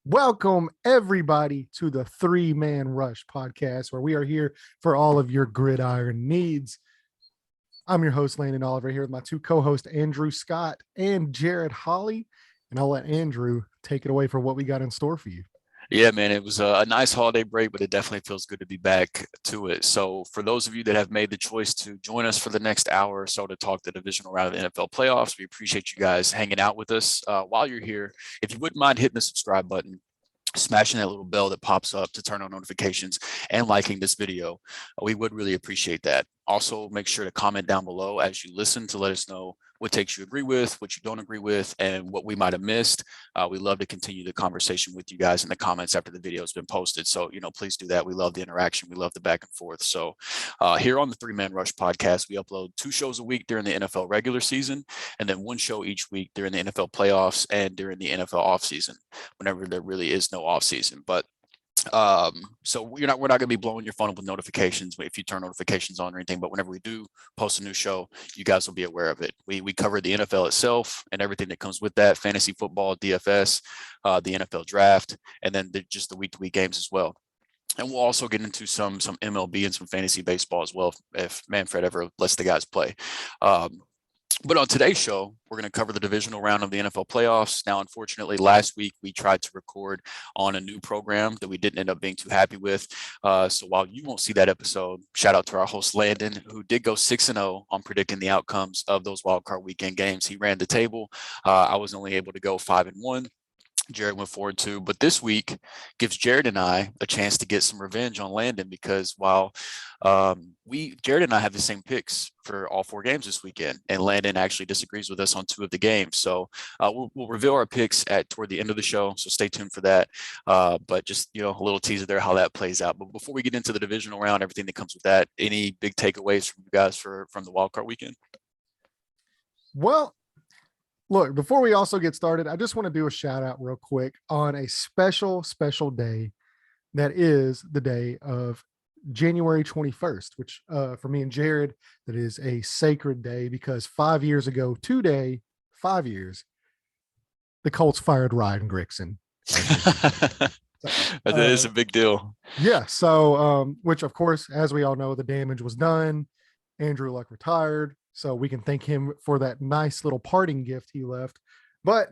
Welcome, everybody, to the Three Man Rush podcast, where we are here for all of your gridiron needs. I'm your host, Landon Oliver, here with my two co-hosts, Andrew Scott and Jared Holly. And I'll let Andrew take it away for what we got in store for you. Yeah, man, it was a nice holiday break, but it definitely feels good to be back to it. So for those of you that have made the choice to join us for the next hour or so to talk the divisional round of the NFL playoffs, we appreciate you guys hanging out with us. While you're here, if you wouldn't mind hitting the subscribe button, smashing that little bell that pops up to turn on notifications, and liking this video, we would really appreciate that. Also, make sure to comment down below as you listen to let us know what takes you agree with, what you don't agree with, and what we might have missed. We love to continue the conversation with you guys in the comments after the video has been posted. So, please do that. We love the interaction. We love the back and forth. So here on the Three Man Rush podcast, we upload 2 shows a week during the NFL regular season, and then 1 show each week during the NFL playoffs and during the NFL offseason, whenever there really is no offseason. But so we're not going to be blowing your phone up with notifications if you turn notifications on or anything, but whenever we do post a new show, you guys will be aware of it. We cover the NFL itself and everything that comes with that: fantasy football, DFS, the NFL draft, and then just the week-to-week games as well. And we'll also get into some MLB and some fantasy baseball as well if Manfred ever lets the guys play. But on today's show, we're going to cover the divisional round of the NFL playoffs. Now, unfortunately, last week we tried to record on a new program that we didn't end up being too happy with. So while you won't see that episode, shout out to our host, Landon, who did go 6-0 on predicting the outcomes of those wildcard weekend games. He ran the table. I was only able to go 5-1. Jared went 4-2, but this week gives Jared and I a chance to get some revenge on Landon, because while Jared and I have the same picks for all 4 games this weekend, and Landon actually disagrees with us on 2 of the games. So we'll reveal our picks toward the end of the show, so stay tuned for that. But just a little teaser there how that plays out. But before we get into the divisional round, everything that comes with that, any big takeaways from you guys from the wildcard weekend? Well, look, before we also get started, I just want to do a shout out real quick on a special day that is the day of January 21st, which for me and Jared, that is a sacred day, because 5 years ago today, 5 years, the Colts fired Ryan Grigson. That is a big deal. Yeah. So, which of course, as we all know, the damage was done. Andrew Luck retired. So we can thank him for that nice little parting gift he left. But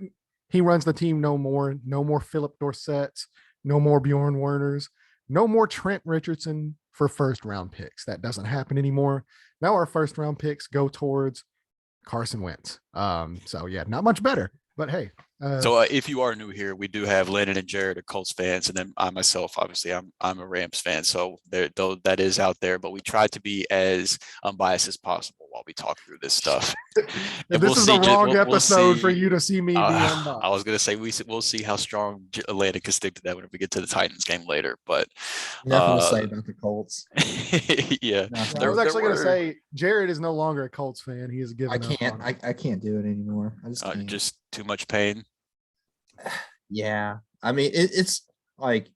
he runs the team no more. No more Philip Dorsett's, no more Bjorn Werner's, no more Trent Richardson for first round picks. That doesn't happen anymore. Now our first round picks go towards Carson Wentz. So yeah, not much better. But hey. So if you are new here, we do have Landon and Jared are Colts fans, and then I myself, obviously, I'm a Rams fan. So though that is out there, but we try to be as unbiased as possible while we talk through this stuff. This is the wrong episode for you to see me be unbiased. I was going to say we'll see how strong Landon can stick to that when we get to the Titans game later. But nothing to say about the Colts. Yeah, I was actually going to say Jared is no longer a Colts fan. He is given. I can't do it anymore. I just can't. Just too much pain. Yeah, I mean it's like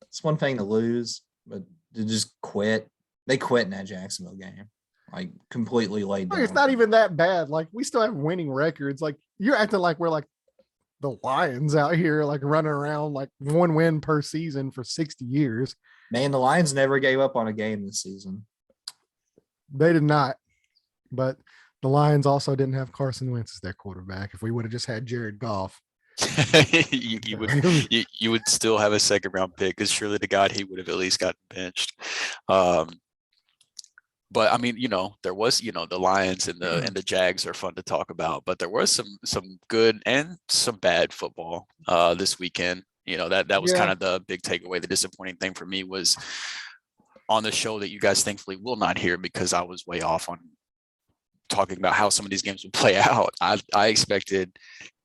it's one thing to lose, but to just quit. They quit in that Jacksonville game, like completely laid down. It's not even that bad. Like, we still have winning records. Like, you're acting like we're like the Lions out here, like running around like 1 win per season for 60 years. Man, the Lions never gave up on a game this season. They did not, but the Lions also didn't have Carson Wentz as their quarterback. If we would have just had Jared Goff, you would still have a second round pick, because surely to God he would have at least gotten benched. But I mean, there was, the Lions and the Jags are fun to talk about, but there was some good and some bad football this weekend. That was kind of the big takeaway. The disappointing thing for me was on the show that you guys thankfully will not hear, because I was way off on talking about how some of these games would play out. I expected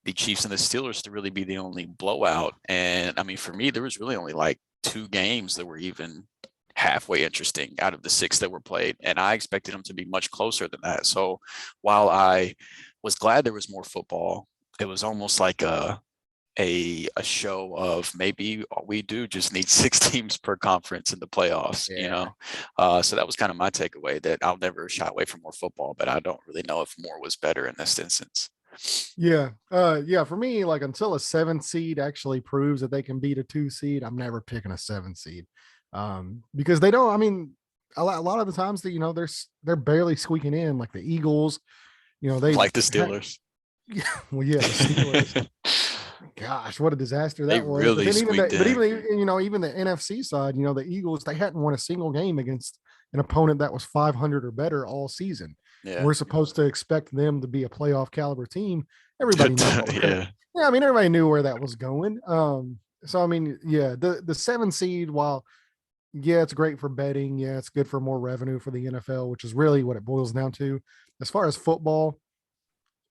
the Chiefs and the Steelers to really be the only blowout. And I mean, for me, there was really only like 2 games that were even halfway interesting out of the 6 that were played. And I expected them to be much closer than that. So while I was glad there was more football, it was almost like a show of maybe we do just need 6 teams per conference in the playoffs, So that was kind of my takeaway, that I'll never shy away from more football, but I don't really know if more was better in this instance. Yeah. Yeah. For me, like until a 7 seed actually proves that they can beat a 2 seed, I'm never picking a 7 seed. Because they don't, I mean, a lot of the times that, they're barely squeaking in, like the Eagles, they Like the had, Steelers. yeah, well, yeah, the Steelers. Gosh, what a disaster They that was. But really then even squeaked that, but in. even the NFC side, the Eagles, they hadn't won a single game against an opponent that was 500 or better all season. Yeah. We're supposed to expect them to be a playoff caliber team. Everybody knew. Yeah. Yeah, I mean, everybody knew where that was going. So I mean, yeah, the 7 seed, while yeah, it's great for betting. Yeah, it's good for more revenue for the NFL, which is really what it boils down to. As far as football,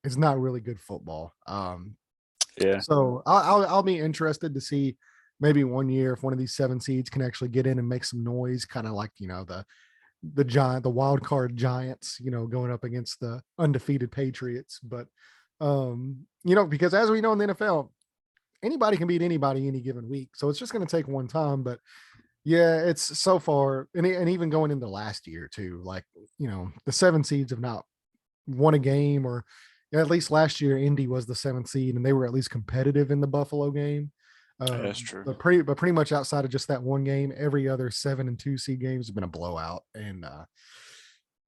it's not really good football. Yeah. So I'll be interested to see maybe one year if one of these 7 seeds can actually get in and make some noise, kind of like the wild card Giants, going up against the undefeated Patriots. But because as we know in the NFL, anybody can beat anybody any given week. So it's just going to take one time. But yeah, it's so far, and even going into last year too, like the 7 seeds have not won a game, or at least last year Indy was the 7th seed and they were at least competitive in the Buffalo game. That's true. But pretty much outside of just that one game, every other 7 and 2 seed games have been a blowout. And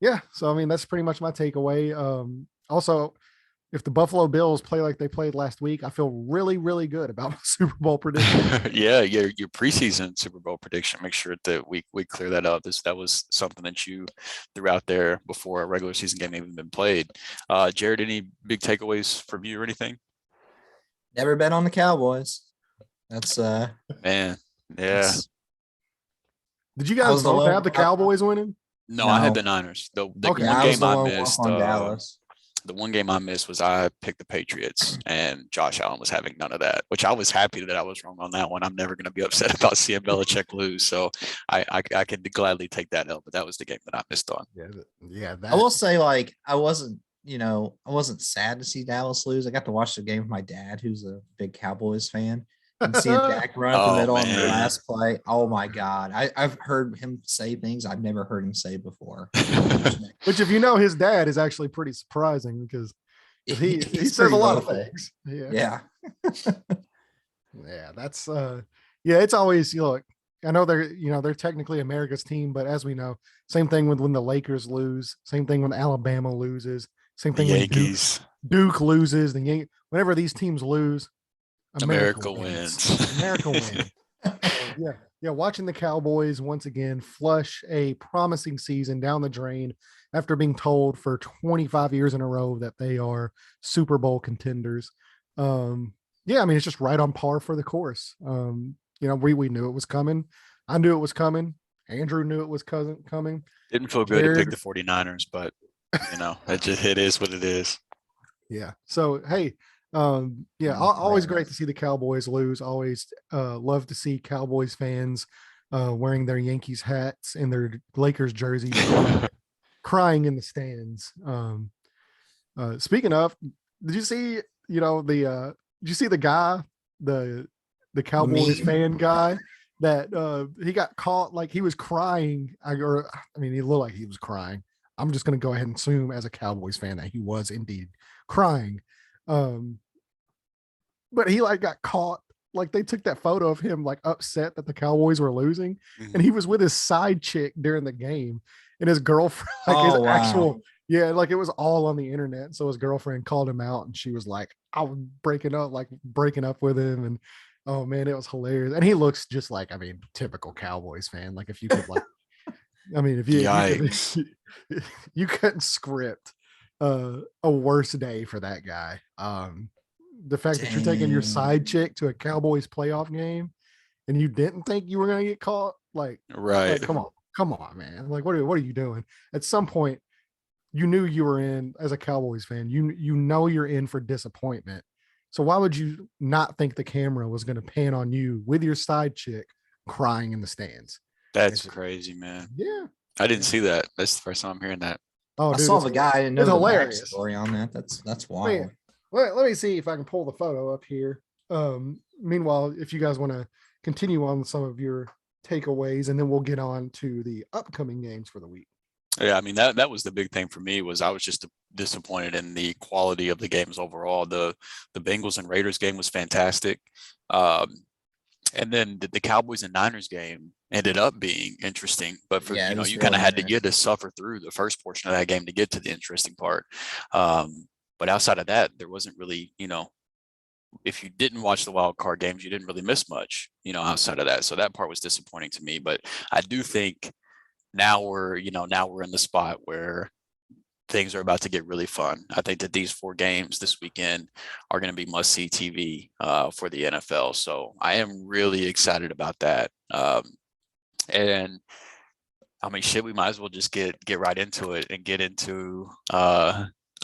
yeah, so I mean that's pretty much my takeaway. Also, if the Buffalo Bills play like they played last week, I feel really, really good about my Super Bowl prediction. Yeah, your preseason Super Bowl prediction. Make sure that we clear that up. That was something that you threw out there before a regular season game even been played. Jared, any big takeaways from you or anything? Never bet on the Cowboys. That's Man, yeah. that's- Did you I guys was the both low- have the Cowboys winning? No, I had No. the Niners. The Okay. one I was game the I lone missed. wolf on Dallas. The one game I missed was I picked the Patriots, and Josh Allen was having none of that, which I was happy that I was wrong on that one. I'm never going to be upset about seeing Belichick lose, so I can gladly take that L. But that was the game that I missed on. Yeah. I will say, like, I wasn't sad to see Dallas lose. I got to watch the game with my dad, who's a big Cowboys fan, and seeing Dak run up the Oh, middle on the man. last play. Oh my God. I've heard him say things I've never heard him say before. Which, if his dad is actually pretty surprising because he He's says a pretty lot of vocal. things. Yeah. Yeah, that's yeah, it's always, look, I know they're technically America's team, but as we know, same thing with when the Lakers lose, same thing when Alabama loses, same The thing when Yankees. Duke loses, whenever these teams lose, America wins. America wins. So, yeah, watching the Cowboys once again flush a promising season down the drain after being told for 25 years in a row that they are Super Bowl contenders. Yeah, I mean, it's just right on par for the course. We knew it was coming. I knew it was coming. Andrew knew it was coming. Didn't feel good to pick the 49ers, but it is what it is. Yeah. So hey, always great to see the Cowboys lose. Always love to see Cowboys fans wearing their Yankees hats and their Lakers jerseys, crying in the stands. Speaking of, did you see the guy, the Cowboys fan guy that he got caught, like he was crying? He looked like he was crying. I'm just going to go ahead and assume as a Cowboys fan that he was indeed crying. But he got caught. Like they took that photo of him upset that the Cowboys were losing, and he was with his side chick during the game, and his girlfriend, actual, yeah, it was all on the internet. So his girlfriend called him out, and she was like, "I was breaking up with him," and oh man, it was hilarious. And he looks just typical Cowboys fan. Like if you could if you couldn't script a worse day for that guy. The fact that you're taking your side chick to a Cowboys playoff game and you didn't think you were going to get caught, right? Come on, man. What are you doing? At some point, you knew you were in as a Cowboys fan. You're in for disappointment. So why would you not think the camera was going to pan on you with your side chick crying in the stands? That's crazy, man. Yeah. I didn't see that. That's the first time I'm hearing that. Oh, dude, I saw the guy. I didn't know the hilarious story on that. That's wild. Let me see if I can pull the photo up here. Meanwhile, if you guys want to continue on some of your takeaways, and then we'll get on to the upcoming games for the week. Yeah, I mean that was the big thing for me was I was just disappointed in the quality of the games overall. The Bengals and Raiders game was fantastic. Um, and then the Cowboys and Niners game ended up being interesting, but for Yeah, it was you kind of really you had to interesting. suffer through the first portion of that game to get to the interesting part. But outside of that, there wasn't really, if you didn't watch the wild card games, you didn't really miss much, outside of that. So that part was disappointing to me. But I do think now we're in the spot where things are about to get really fun. I think that these 4 games this weekend are going to be must-see TV for the NFL. So I am really excited about that. And I mean, shit, we might as well just get right into it and get into.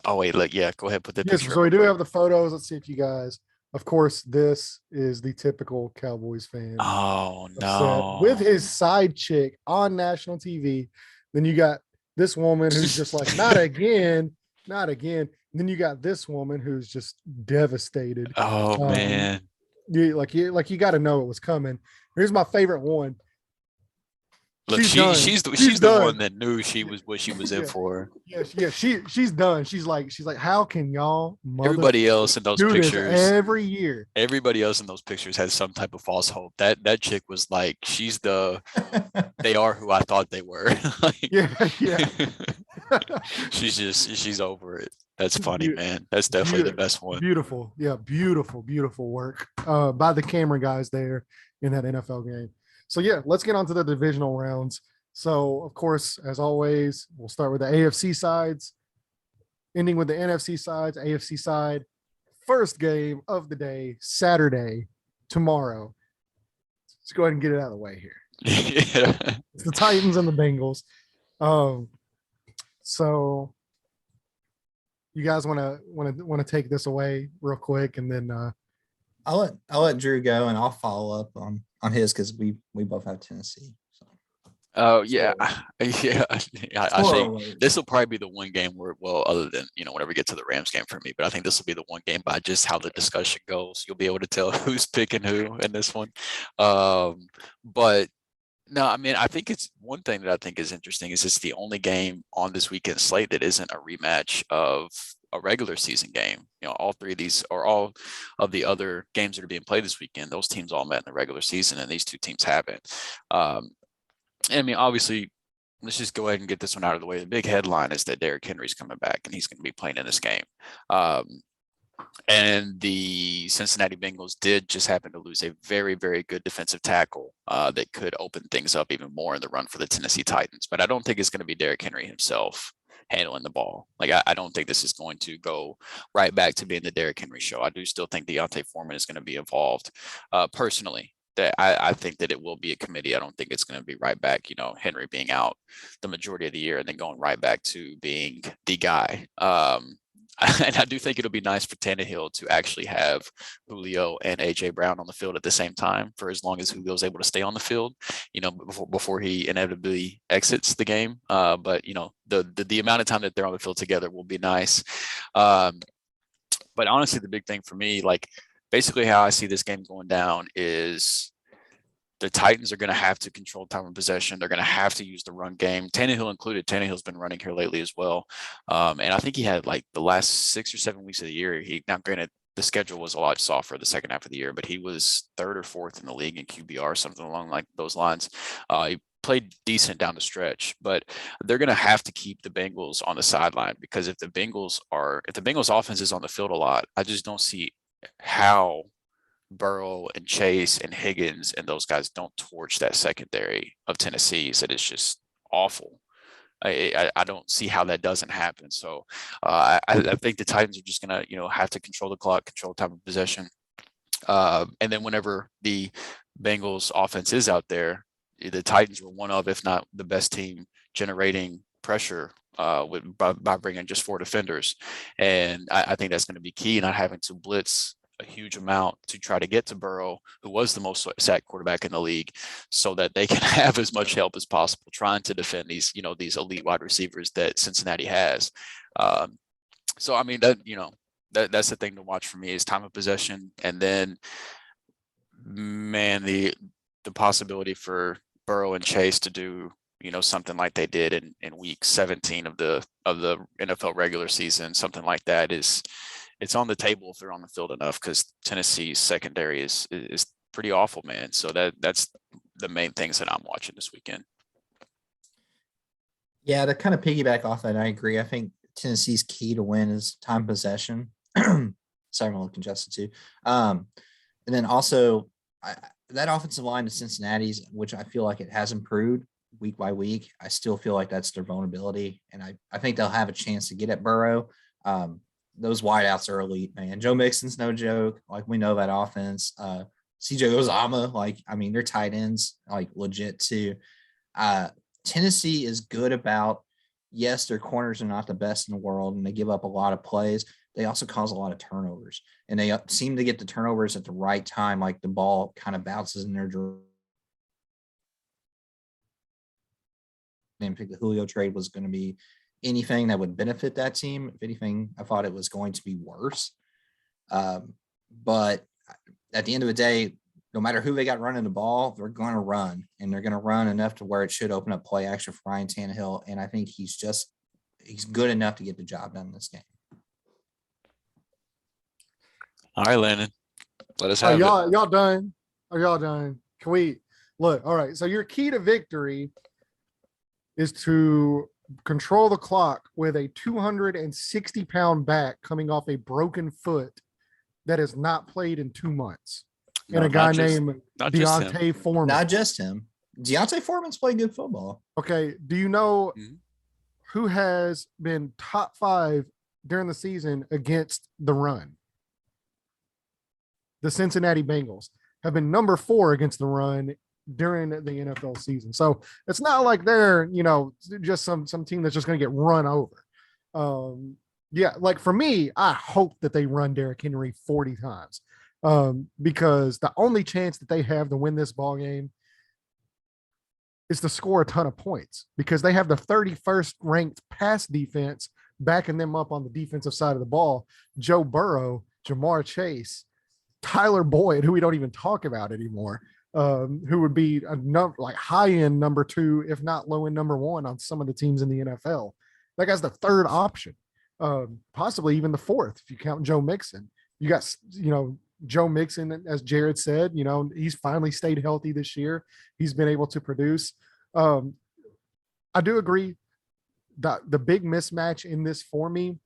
Oh wait, yeah, go ahead, put the Yes, picture so up we real do quick. have the photos. Let's see if you guys. Of course, this is the typical Cowboys fan Oh upset with no. his side chick on national TV. Then you got this woman who's just like, not again, not again. And then you got this woman who's just devastated. Oh Um, man. you got to know it was coming. Here's my favorite one. Look, She's done. She's she's the one done. that knew she was what she was in Yeah, for. yeah. She's done. She's like, how can y'all Everybody motherfuckers else in those do this pictures, every year? everybody else in those pictures had some type of false hope. That chick was like, they are who I thought they were. Like, Yeah, yeah. she's over it. That's funny, Be- man. That's definitely the best one. Beautiful. Yeah, beautiful work by the camera guys there in that NFL game. So yeah, let's get on to the divisional rounds. So of course, as always, we'll start with the AFC sides, ending with the NFC sides. AFC side, first game of the day, Saturday, tomorrow. Let's go ahead and get it out of the way here. Yeah. It's the Titans and the Bengals. Um, so you guys want to take this away real quick, and then I'll let Drew go and I'll follow up on his because we both have Tennessee. So Oh yeah, yeah. I spoiler think alert. this will probably be the one game where, well, other than whenever we get to the Rams game for me, but I think this will be the one game by just how the discussion goes. You'll be able to tell who's picking who in this one. But no, I mean, I think it's one thing that I think is interesting is it's the only game on this weekend slate that isn't a rematch of a regular season game. All 3 of these or all of the other games that are being played this weekend, those teams all met in the regular season, and these 2 teams haven't. I mean, obviously, let's just go ahead and get this one out of the way. The big headline is that Derrick Henry's coming back and he's going to be playing in this game. And the Cincinnati Bengals did just happen to lose a very, very good defensive tackle that could open things up even more in the run for the Tennessee Titans. But I don't think it's going to be Derrick Henry himself handling the ball. Like, I don't think this is going to go right back to being the Derrick Henry show. I do still think Deontay Foreman is going to be involved personally. That I think that it will be a committee. I don't think it's going to be right back, Henry being out the majority of the year and then going right back to being the guy. And I do think it'll be nice for Tannehill to actually have Julio and AJ Brown on the field at the same time for as long as Julio's able to stay on the field, before he inevitably exits the game. But the amount of time that they're on the field together will be nice. But honestly, the big thing for me, like basically how I see this game going down is the Titans are going to have to control time of possession. They're going to have to use the run game. Tannehill included. Tannehill's been running here lately as well. And I think he had like the last 6 or 7 weeks of the year. Now granted, the schedule was a lot softer the second half of the year, but he was 3rd or 4th in the league in QBR, something along like those lines. He played decent down the stretch, but they're going to have to keep the Bengals on the sideline because if the Bengals offense is on the field a lot, I just don't see how Burrow and Chase and Higgins and those guys don't torch that secondary of Tennessee. So it's just awful. I don't see how that doesn't happen. So I think the Titans are just gonna have to control the clock, control time of possession, and then whenever the Bengals offense is out there, the Titans were one of, if not the best team generating pressure by bringing just 4 defenders, and I think that's going to be key, not having to blitz a huge amount to try to get to Burrow, who was the most sacked quarterback in the league, so that they can have as much help as possible trying to defend these elite wide receivers that Cincinnati has. So I mean that's the thing to watch for me is time of possession, and then man the possibility for Burrow and Chase to do something like they did in week 17 of the NFL regular season, something like that it's on the table if they're on the field enough, because Tennessee's secondary is pretty awful, man. So that's the main things that I'm watching this weekend. Yeah, to kind of piggyback off that, I agree. I think Tennessee's key to win is time possession. Sorry, I'm a little congested too. And then also that offensive line to Cincinnati's, which I feel like it has improved week by week. I still feel like that's their vulnerability, and I think they'll have a chance to get at Burrow. Those wideouts are elite, man. Joe Mixon's no joke. Like, we know that offense. CJ Uzama, their tight ends, legit too. Tennessee is good about, yes, their corners are not the best in the world and they give up a lot of plays. They also cause a lot of turnovers, and they seem to get the turnovers at the right time. Like, the ball kind of bounces in their direction. I didn't think the Julio trade was going to be anything that would benefit that team. If anything, I thought it was going to be worse. But at the end of the day, no matter who they got running the ball, they're going to run, and they're going to run enough to where it should open up play action for Ryan Tannehill. And I think he's good enough to get the job done in this game. All right, Landon, let us have it. Y'all done? Are y'all done? Can we look? All right. So your key to victory is to control the clock with a 260-pound back coming off a broken foot that has not played in 2 months. And a guy named Deontay Foreman. Not just him. Deontay Foreman's played good football. Okay. Do you know who has been top 5 during the season against the run? The Cincinnati Bengals have been number 4 against the run during the NFL season. So it's not like they're, just some team that's just going to get run over. Yeah, like for me, I hope that they run Derrick Henry 40 times. Because the only chance that they have to win this ball game is to score a ton of points, because they have the 31st ranked pass defense backing them up on the defensive side of the ball. Joe Burrow, Jamar Chase, Tyler Boyd, who we don't even talk about anymore, who would be high end number 2, if not low end number 1 on some of the teams in the NFL. That guy's the 3rd option, possibly even the 4th if you count Joe Mixon. You got, Joe Mixon, as Jared said, he's finally stayed healthy this year. He's been able to produce. I do agree that the big mismatch in this for me,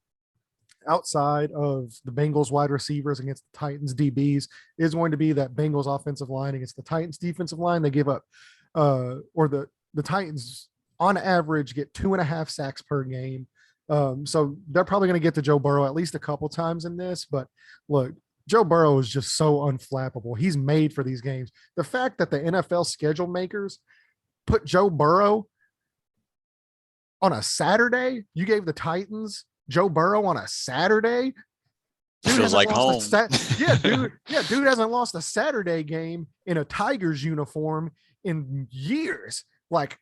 outside of the Bengals wide receivers against the Titans DBs, is going to be that Bengals offensive line against the Titans defensive line. They give up, or the Titans on average get 2.5 sacks per game. So they're probably going to get to Joe Burrow at least a couple times in this. But look, Joe Burrow is just so unflappable. He's made for these games. The fact that the NFL schedule makers put Joe Burrow on a Saturday, you gave the Titans Joe Burrow on a Saturday. Feels like home. Dude hasn't lost a Saturday game in a Tigers uniform in years. Look,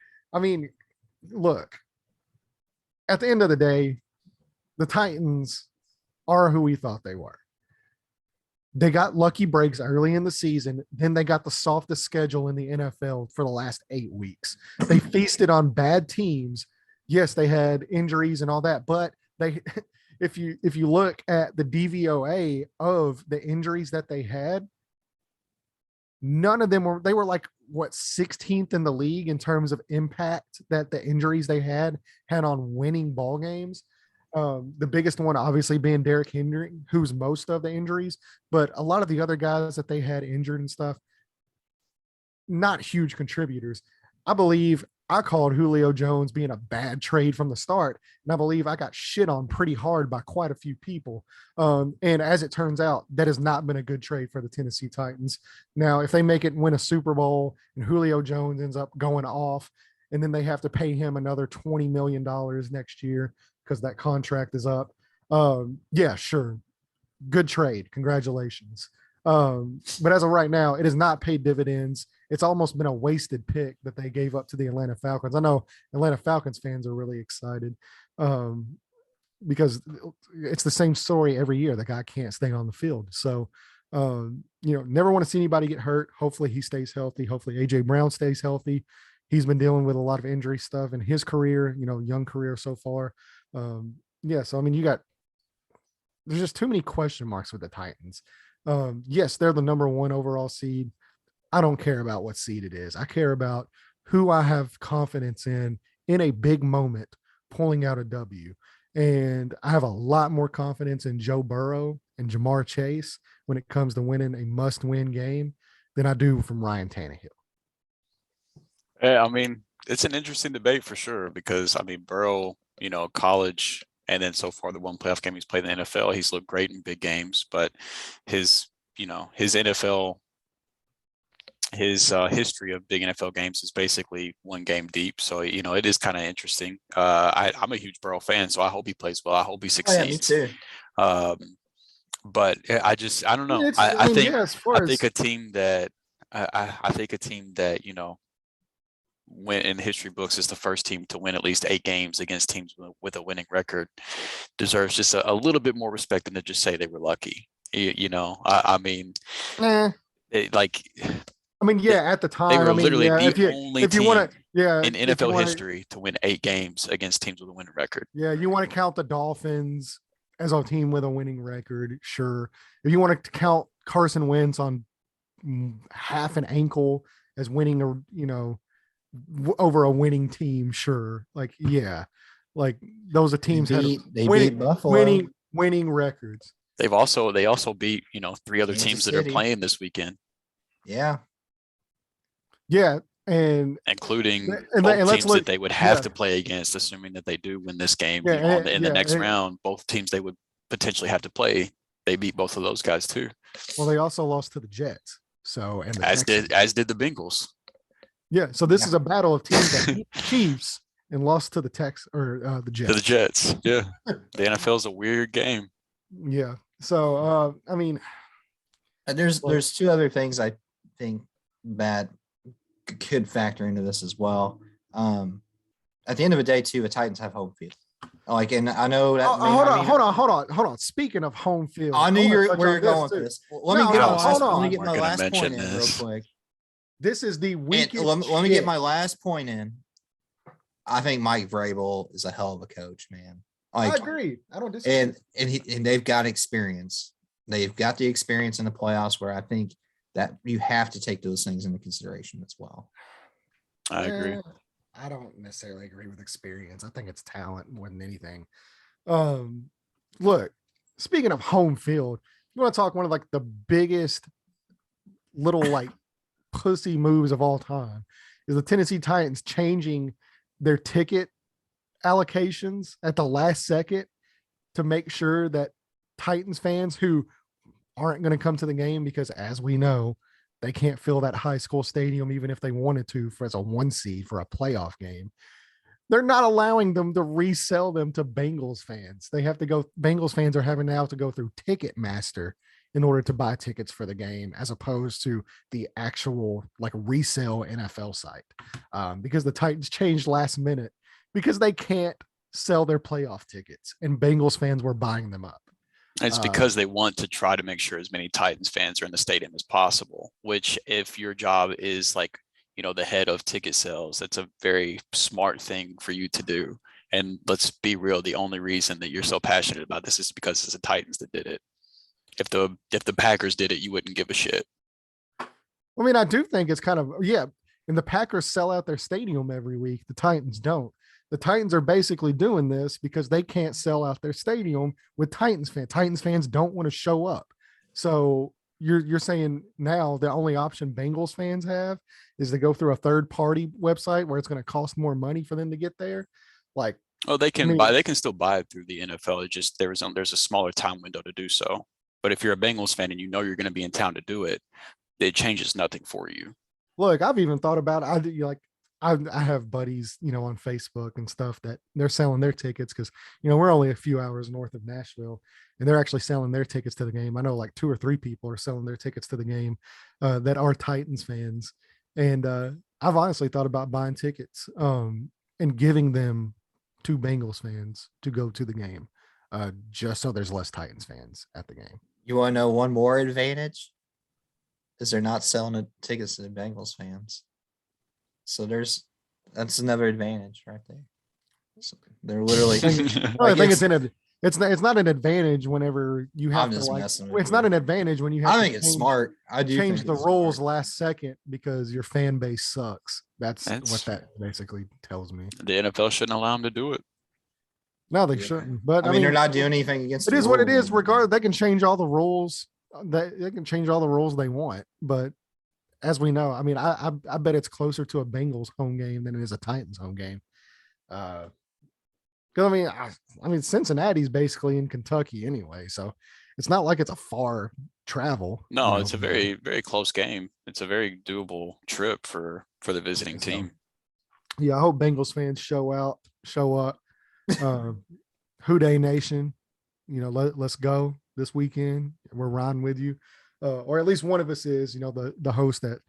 at the end of the day, the Titans are who we thought they were. They got lucky breaks early in the season. Then they got the softest schedule in the NFL for the last 8 weeks. They feasted on bad teams. Yes, they had injuries and all that, but if you look at the DVOA of the injuries that they had, none of them they were 16th in the league in terms of impact that the injuries they had on winning ball games. The biggest one obviously being Derrick Henry, who's most of the injuries, but a lot of the other guys that they had injured and stuff, not huge contributors. I believe I called Julio Jones being a bad trade from the start, and I believe I got shit on pretty hard by quite a few people. And as it turns out, that has not been a good trade for the Tennessee Titans. Now, if they make it and win a Super Bowl and Julio Jones ends up going off, and then they have to pay him another $20 million next year because that contract is up. Yeah, sure. Good trade. Congratulations. But as of right now, it has not paid dividends. It's almost been a wasted pick that they gave up to the Atlanta Falcons. I know Atlanta Falcons fans are really excited because it's the same story every year. The guy can't stay on the field. So, never want to see anybody get hurt. Hopefully he stays healthy. Hopefully AJ Brown stays healthy. He's been dealing with a lot of injury stuff in his career, young career so far. Yeah, so I mean, there's just too many question marks with the Titans. Yes, they're the number 1 overall seed. I don't care about what seed it is. I care about who I have confidence in a big moment pulling out a W. And I have a lot more confidence in Joe Burrow and Jamar Chase when it comes to winning a must-win game than I do from Ryan Tannehill. Yeah, I mean, it's an interesting debate for sure because, I mean, Burrow, college, and then so far the one playoff game he's played in the NFL, he's looked great in big games, but his NFL, his history of big NFL games is basically one game deep. So, it is kind of interesting. I'm a huge Burrow fan, so I hope he plays well. I hope he succeeds. Oh, yeah, me too. But I don't know. I think a team that went in history books as the first team to win at least 8 games against teams with a winning record deserves just a little bit more respect than to just say they were lucky. I mean, at the time, they were literally the only team in if NFL history to win 8 games against teams with a winning record. Yeah, you want to count the Dolphins as a team with a winning record, sure. If you want to count Carson Wentz on half an ankle as winning, over a winning team, sure. Like, yeah, like those are teams they beat Buffalo. winning records. They also beat 3 other Kansas teams that City. are playing this weekend. Yeah, and including both teams that they would have to play against, assuming that they do win this game. In the next round, both teams they would potentially have to play, they beat both of those guys too. Well, they also lost to the Jets. So as did the Bengals. Yeah, so this is a battle of teams that beat the Chiefs and lost to the the Jets. To the Jets, yeah. The NFL is a weird game. Yeah. So I mean, there's 2 other things I think that could factor into this as well. At the end of the day, too, the Titans have home field. And I know that. Hold on. Speaking of home field, I knew where you're going with this. Let me get my last point in real quick. This is the weakest. Let me get my last point in. I think Mike Vrabel is a hell of a coach, man. I agree. I don't disagree. And they've got experience. They've got the experience in the playoffs where I think that you have to take those things into consideration as well. I agree. I don't necessarily agree with experience. I think it's talent more than anything. Look, speaking of home field, you want to talk one of like the biggest little like pussy moves of all time is the Tennessee Titans changing their ticket allocations at the last second to make sure that Titans fans who aren't going to come to the game because, as we know, they can't fill that high school stadium even if they wanted to as a 1 seed for a playoff game. They're not allowing them to resell them to Bengals fans. Bengals fans are having now to go through Ticketmaster in order to buy tickets for the game, as opposed to the actual like resale NFL site, because the Titans changed last minute because they can't sell their playoff tickets and Bengals fans were buying them up. It's because they want to try to make sure as many Titans fans are in the stadium as possible, which if your job is like, the head of ticket sales, that's a very smart thing for you to do. And let's be real, the only reason that you're so passionate about this is because it's the Titans that did it. If the Packers did it, you wouldn't give a shit. I mean, I do think it's kind of, and the Packers sell out their stadium every week. The Titans don't. The Titans are basically doing this because they can't sell out their stadium with Titans fans. Titans fans don't want to show up. So you're saying now the only option Bengals fans have is to go through a third party website where it's going to cost more money for them to get there. Like, they can still buy it through the NFL. It just there's a smaller time window to do so. But if you're a Bengals fan and you're going to be in town to do it, it changes nothing for you. Look, I've even thought about I have buddies, on Facebook and stuff that they're selling their tickets because, we're only a few hours north of Nashville and they're actually selling their tickets to the game. I know like 2 or 3 people are selling their tickets to the game that are Titans fans. And I've honestly thought about buying tickets and giving them to Bengals fans to go to the game just so there's less Titans fans at the game. You want to know one more advantage? Is they're not selling tickets to the Bengals fans. So there's That's another advantage right there. So they're literally. I think it's not an advantage whenever you have I'm to just like. messing with It's you. not an advantage when you have I to think it's smart. I do change think the it's rules smart. last second because your fan base sucks. That's what That's that basically tells me. the NFL shouldn't allow him to do it. No, they Yeah. shouldn't. But I mean, they're not doing anything against. it the is what it rules. is. Regardless, they can change all the rules. They can change all the rules they want. But as we know, I mean, I bet it's closer to a Bengals home game than it is a Titans home game. Because I mean, Cincinnati's basically in Kentucky anyway, so it's not like it's a far travel. No, it's a very, very close game. It's a very doable trip for the visiting team. Yeah, I hope Bengals fans show up. Houday Nation, let's go this weekend. We're riding with you, or at least one of us is. The host that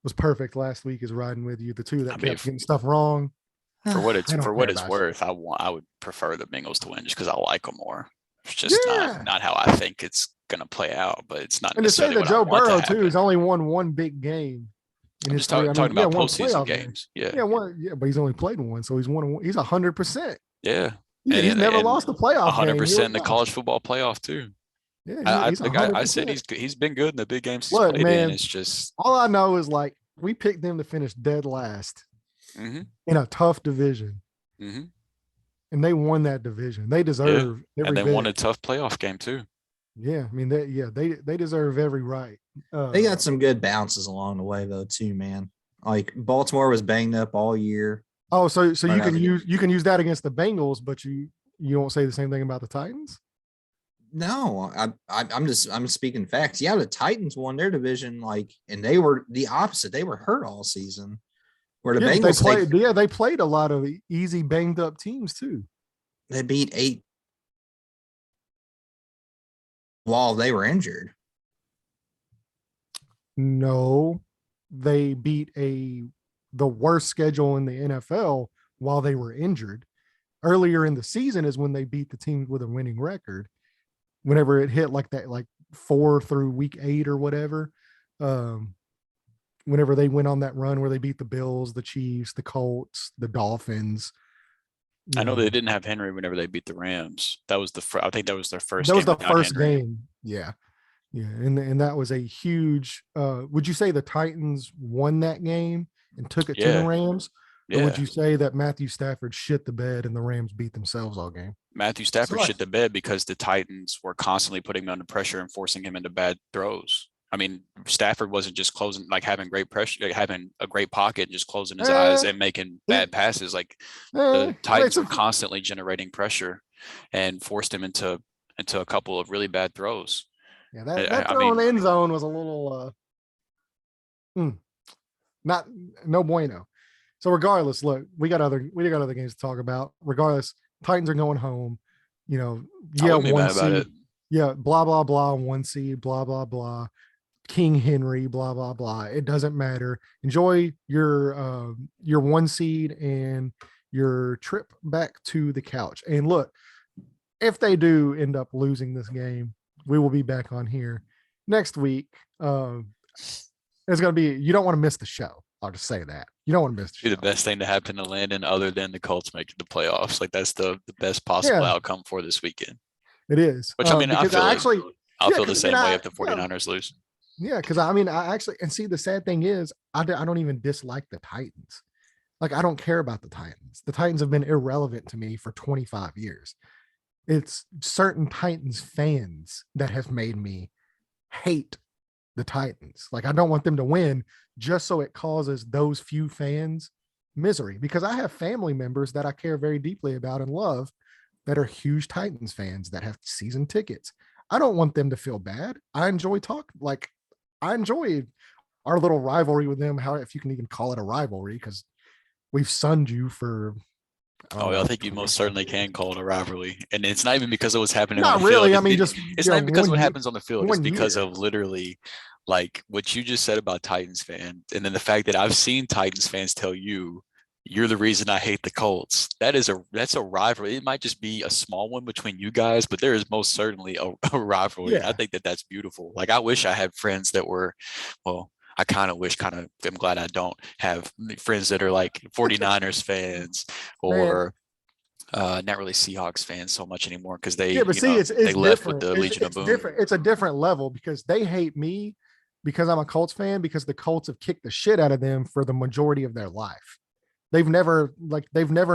was perfect last week is riding with you. The two that kept getting stuff wrong. For what it's you. worth, I would prefer the Bengals to win just because I like them more. It's just not how I think it's gonna play out, but it's not. And to say that Joe Burrow too has only won one big game. I'm just talking about postseason games. Yeah, but he's only played one, so he's won. He's 100%. Yeah, he's never lost a playoff 100% in the college football playoff too. Yeah, I said he's been good in the big games he's played in. It's just all I know is like we picked them to finish dead last in a tough division, and they won that division. They deserve every and they bit. won a tough playoff game too. Yeah, I mean they deserve every right. They got some good bounces along the way though too, man. Like Baltimore was banged up all year. Oh, so you can use that against the Bengals, but you don't say the same thing about the Titans? No, I'm speaking facts. Yeah, the Titans won their division, and they were the opposite. They were hurt all season. Where the Bengals they played a lot of easy banged up teams too. They beat 8 while they were injured. No, they beat the worst schedule in the NFL while they were injured. Earlier in the season is when they beat the teams with a winning record. Whenever it hit like that, like 4 through week 8 or whatever, whenever they went on that run where they beat the Bills, the Chiefs, the Colts, the Dolphins. I know they didn't have Henry whenever they beat the Rams. That was I think that was their first. That was the first game. Yeah. Yeah. And that was a huge, would you say the Titans won that game and took it to the Rams? Yeah. Or would you say that Matthew Stafford shit the bed and the Rams beat themselves all game? Matthew Stafford shit the bed because the Titans were constantly putting him under pressure and forcing him into bad throws. I mean, Stafford wasn't just closing, like having great pressure, like having a great pocket, and just closing his eyes and making bad passes. Like the Titans were constantly generating pressure and forced him into a couple of really bad throws. Yeah, that throw in the end zone was a little no bueno. So regardless, look, we got other games to talk about. Regardless, Titans are going home. One seed. Yeah, blah blah blah, 1 seed, blah blah blah. King Henry, blah blah blah. It doesn't matter. Enjoy your 1 seed and your trip back to the couch. And look, if they do end up losing this game, we will be back on here next week. It's gonna be. You don't want to miss the show. I'll just say that. You don't want to miss the show. The best thing to happen to Landon other than the Colts making the playoffs. Like that's the best possible outcome for this weekend. It is. Which I mean, I'll feel the same way if the 49ers lose. Yeah, because I mean, the sad thing is I don't even dislike the Titans. Like, I don't care about the Titans. The Titans have been irrelevant to me for 25 years. It's certain Titans fans that have made me hate the Titans. Like, I don't want them to win just so it causes those few fans misery, because I have family members that I care very deeply about and love that are huge Titans fans that have season tickets. I don't want them to feel bad. I enjoy I enjoy our little rivalry with them. How, if you can even call it a rivalry, because we've sunned you for. I think you most certainly can call it a rivalry, and it's not even because of what's happening. Not on the really. field. I mean, it's not because of what happens on the field. It's because of literally, like what you just said about Titans fans, and then the fact that I've seen Titans fans tell you, "You're the reason I hate the Colts." That's a rivalry. It might just be a small one between you guys, but there is most certainly a rivalry. Yeah. I think that's beautiful. Like, I wish I had friends that were, well, I kind of I'm glad I don't have friends that are like 49ers fans Man, or not really Seahawks fans so much anymore because yeah, but see, they it's left with different. the Legion of It's Boom. different. It's a different level because they hate me because I'm a Colts fan because the Colts have kicked the shit out of them for the majority of their life. They've never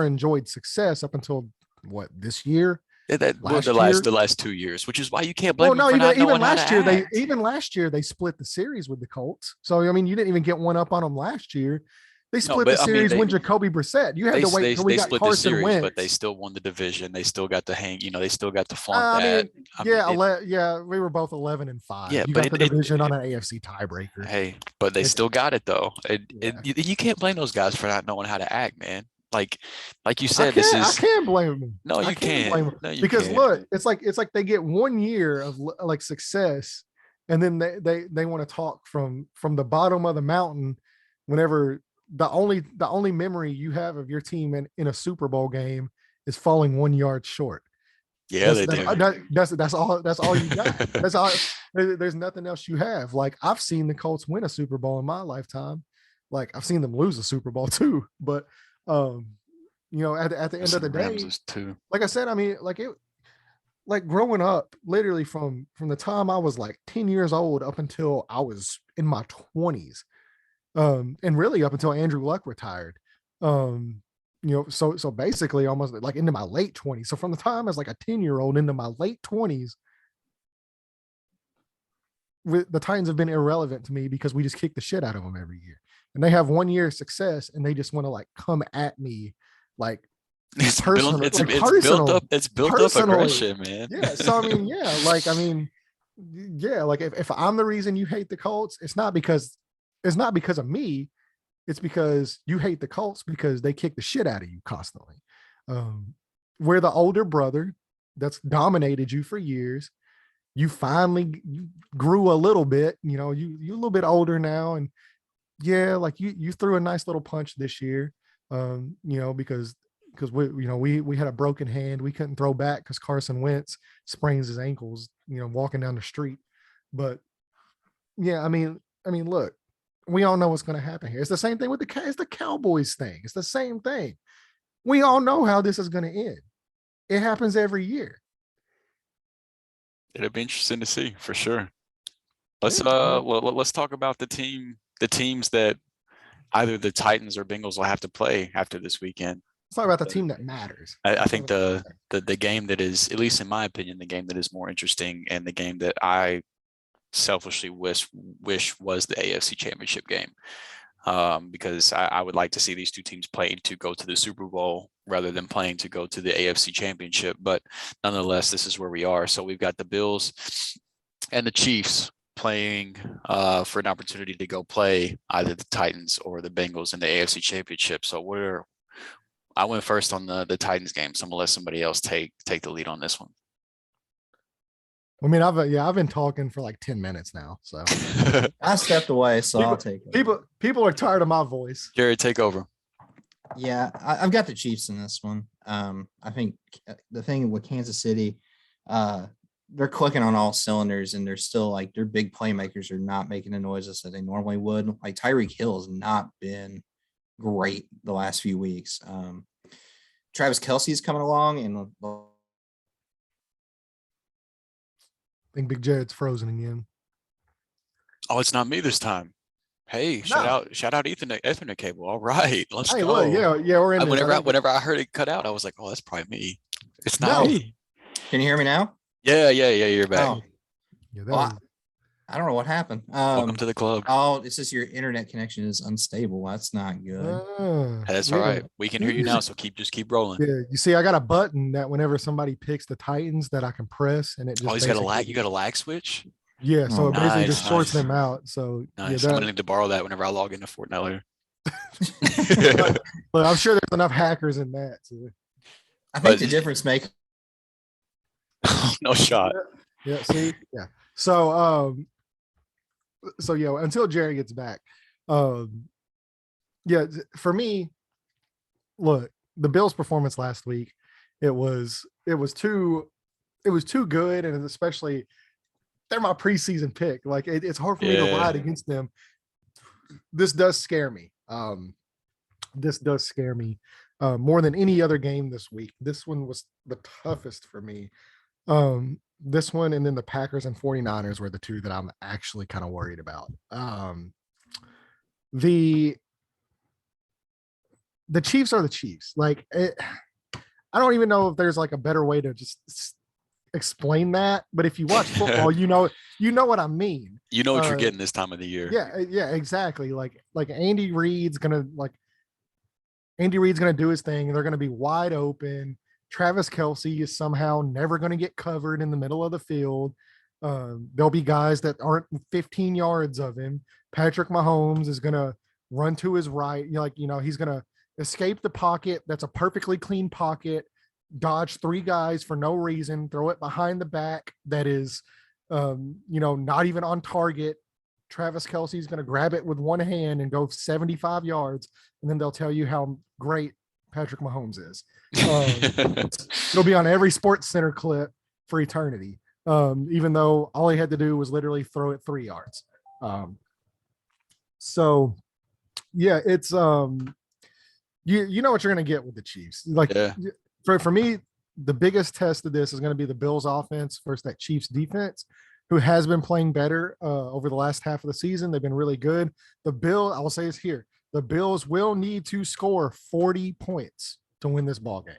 enjoyed success up until what, this year, Well, last year. the last 2 years, which is why you can't blame Well, them no, for not even knowing how to last year act. even last year they split the series with the Colts. So I mean, you didn't even get one up on them last year. They No, split the but I mean series when Jacoby Brissett. You had to wait until we they got split the Carson series, but they Wentz. still won the division. They still got to hang. They still got to flaunt I that. mean, I mean, yeah, we were both 11-5. yeah, You but got the division on an AFC tiebreaker. hey, but they It, still got it though. yeah. You can't blame those guys for not knowing how to act, man. Like you said, this I is can't blame them. no, I you can't blame can't. them No, you because can't. look, it's like they get 1 year of like success, and then they want to talk from the bottom of the mountain. Whenever the only memory you have of your team in a Super Bowl game is falling 1 yard short. Yeah, they That's do. that's all you got. That's all. There's nothing else you have. Like I've seen the Colts win a Super Bowl in my lifetime. Like I've seen them lose a Super Bowl too. But um, at the end of the day, Rams too. like I said, I mean, like growing up, literally from the time I was like 10 years old up until I was in my 20s, and really up until Andrew Luck retired. So basically almost like into my late 20s. So from the time I was like a 10-year-old into my late 20s, the Titans have been irrelevant to me because we just kick the shit out of them every year. And they have 1 year of success and they just want to like come at me like It's personal, built, like it's built personal, up. It's built up personally. aggression, man. Yeah. So I mean, like if I'm the reason you hate the Colts, it's not because of me. It's because you hate the Colts because they kick the shit out of you constantly. We're the older brother that's dominated you for years. You grew a little bit, you're a little bit older now. And yeah, like you threw a nice little punch this year. Because we had a broken hand. We couldn't throw back because Carson Wentz sprains his ankles, walking down the street. But yeah, I mean, look, we all know what's going to happen here. It's the same thing with it's the Cowboys thing. It's the same thing. We all know how this is going to end. It happens every year. It'll be interesting to see for sure. Let's talk about the teams that either the Titans or Bengals will have to play after this weekend. Let's talk about the team that matters. I think the game that is, at least in my opinion, the game that is more interesting and the game that I selfishly wish was the AFC Championship game, because I would like to see these two teams playing to go to the Super Bowl rather than playing to go to the AFC Championship. But nonetheless, this is where we are. So we've got the Bills and the Chiefs playing for an opportunity to go play either the Titans or the Bengals in the AFC Championship. So I went first on the Titans game, so I'm gonna let somebody else take the lead on this one. I mean, I've been talking for like 10 minutes now, so I stepped away, so I'll take it. People are tired of my voice. Jared, take over. Yeah, I've got the Chiefs in this one. I think the thing with Kansas City, they're clicking on all cylinders, and they're still like their big playmakers are not making the noises that they normally would. Like Tyreek Hill has not been great the last few weeks. Travis Kelce's coming along, and I think Big Jared's frozen again. Oh, it's not me this time. Hey, shout out Ethernet cable. All right, let's go. Look, yeah, we're in. Whenever I heard it cut out, I was like, oh, that's probably me. It's not me. Can you hear me now? Yeah, you're back. Oh. Yeah, I don't know what happened. Welcome to the club. Oh, it's just your internet connection is unstable. That's not good. That's all right. We can hear you now, so keep rolling. Yeah, you see, I got a button that whenever somebody picks the Titans that I can press, and it just. Oh, he's got a lag. You got a lag switch. Yeah, so it basically just shorts them out. So nice. I'm gonna need to borrow that whenever I log into Fortnite later. But I'm sure there's enough hackers in that. So. I think the difference makes. No shot. Yeah. See. Yeah. So until Jerry gets back, for me, look, the Bills' performance last week, it was too good, and especially they're my preseason pick. Like it's hard for me to ride against them. this does scare me. This does scare me more than any other game this week. This one was the toughest for me. This one and then the Packers and 49ers were the two that I'm actually kind of worried about. The Chiefs are the Chiefs. Like I don't even know if there's like a better way to just explain that, but if you watch football, you know what I mean. You know what you're getting this time of the year. Yeah, exactly. Like Andy Reid's gonna do his thing, and they're gonna be wide open. Travis Kelce is somehow never gonna get covered in the middle of the field. There'll be guys that aren't 15 yards of him. Patrick Mahomes is gonna run to his right. He's gonna escape the pocket. That's a perfectly clean pocket. Dodge three guys for no reason, throw it behind the back that is not even on target. Travis Kelce's going to grab it with one hand and go 75 yards, and then they'll tell you how great Patrick Mahomes is. It'll be on every Sports Center clip for eternity, even though all he had to do was literally throw it 3 yards. So yeah, it's you know what you're going to get with the Chiefs. For me, the biggest test of this is going to be the Bills offense versus that Chiefs defense, who has been playing better over the last half of the season. They've been really good. I will say this here. The Bills will need to score 40 points to win this ball game.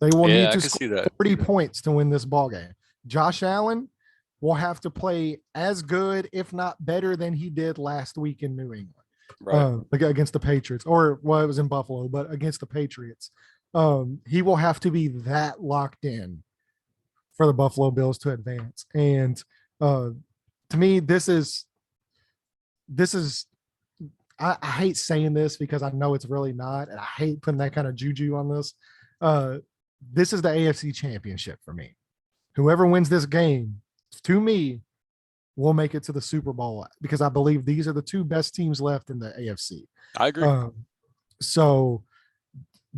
They will need to score 40 points to win this ball game. Josh Allen will have to play as good, if not better, than he did last week in New England. Right. Against the Patriots, or it was in Buffalo, but against the Patriots. He will have to be that locked in for the Buffalo Bills to advance. And to me, this is I hate saying this because I know it's really not, and I hate putting that kind of juju on this. This is the AFC Championship for me. Whoever wins this game, to me, will make it to the Super Bowl, because I believe these are the two best teams left in the AFC. I agree.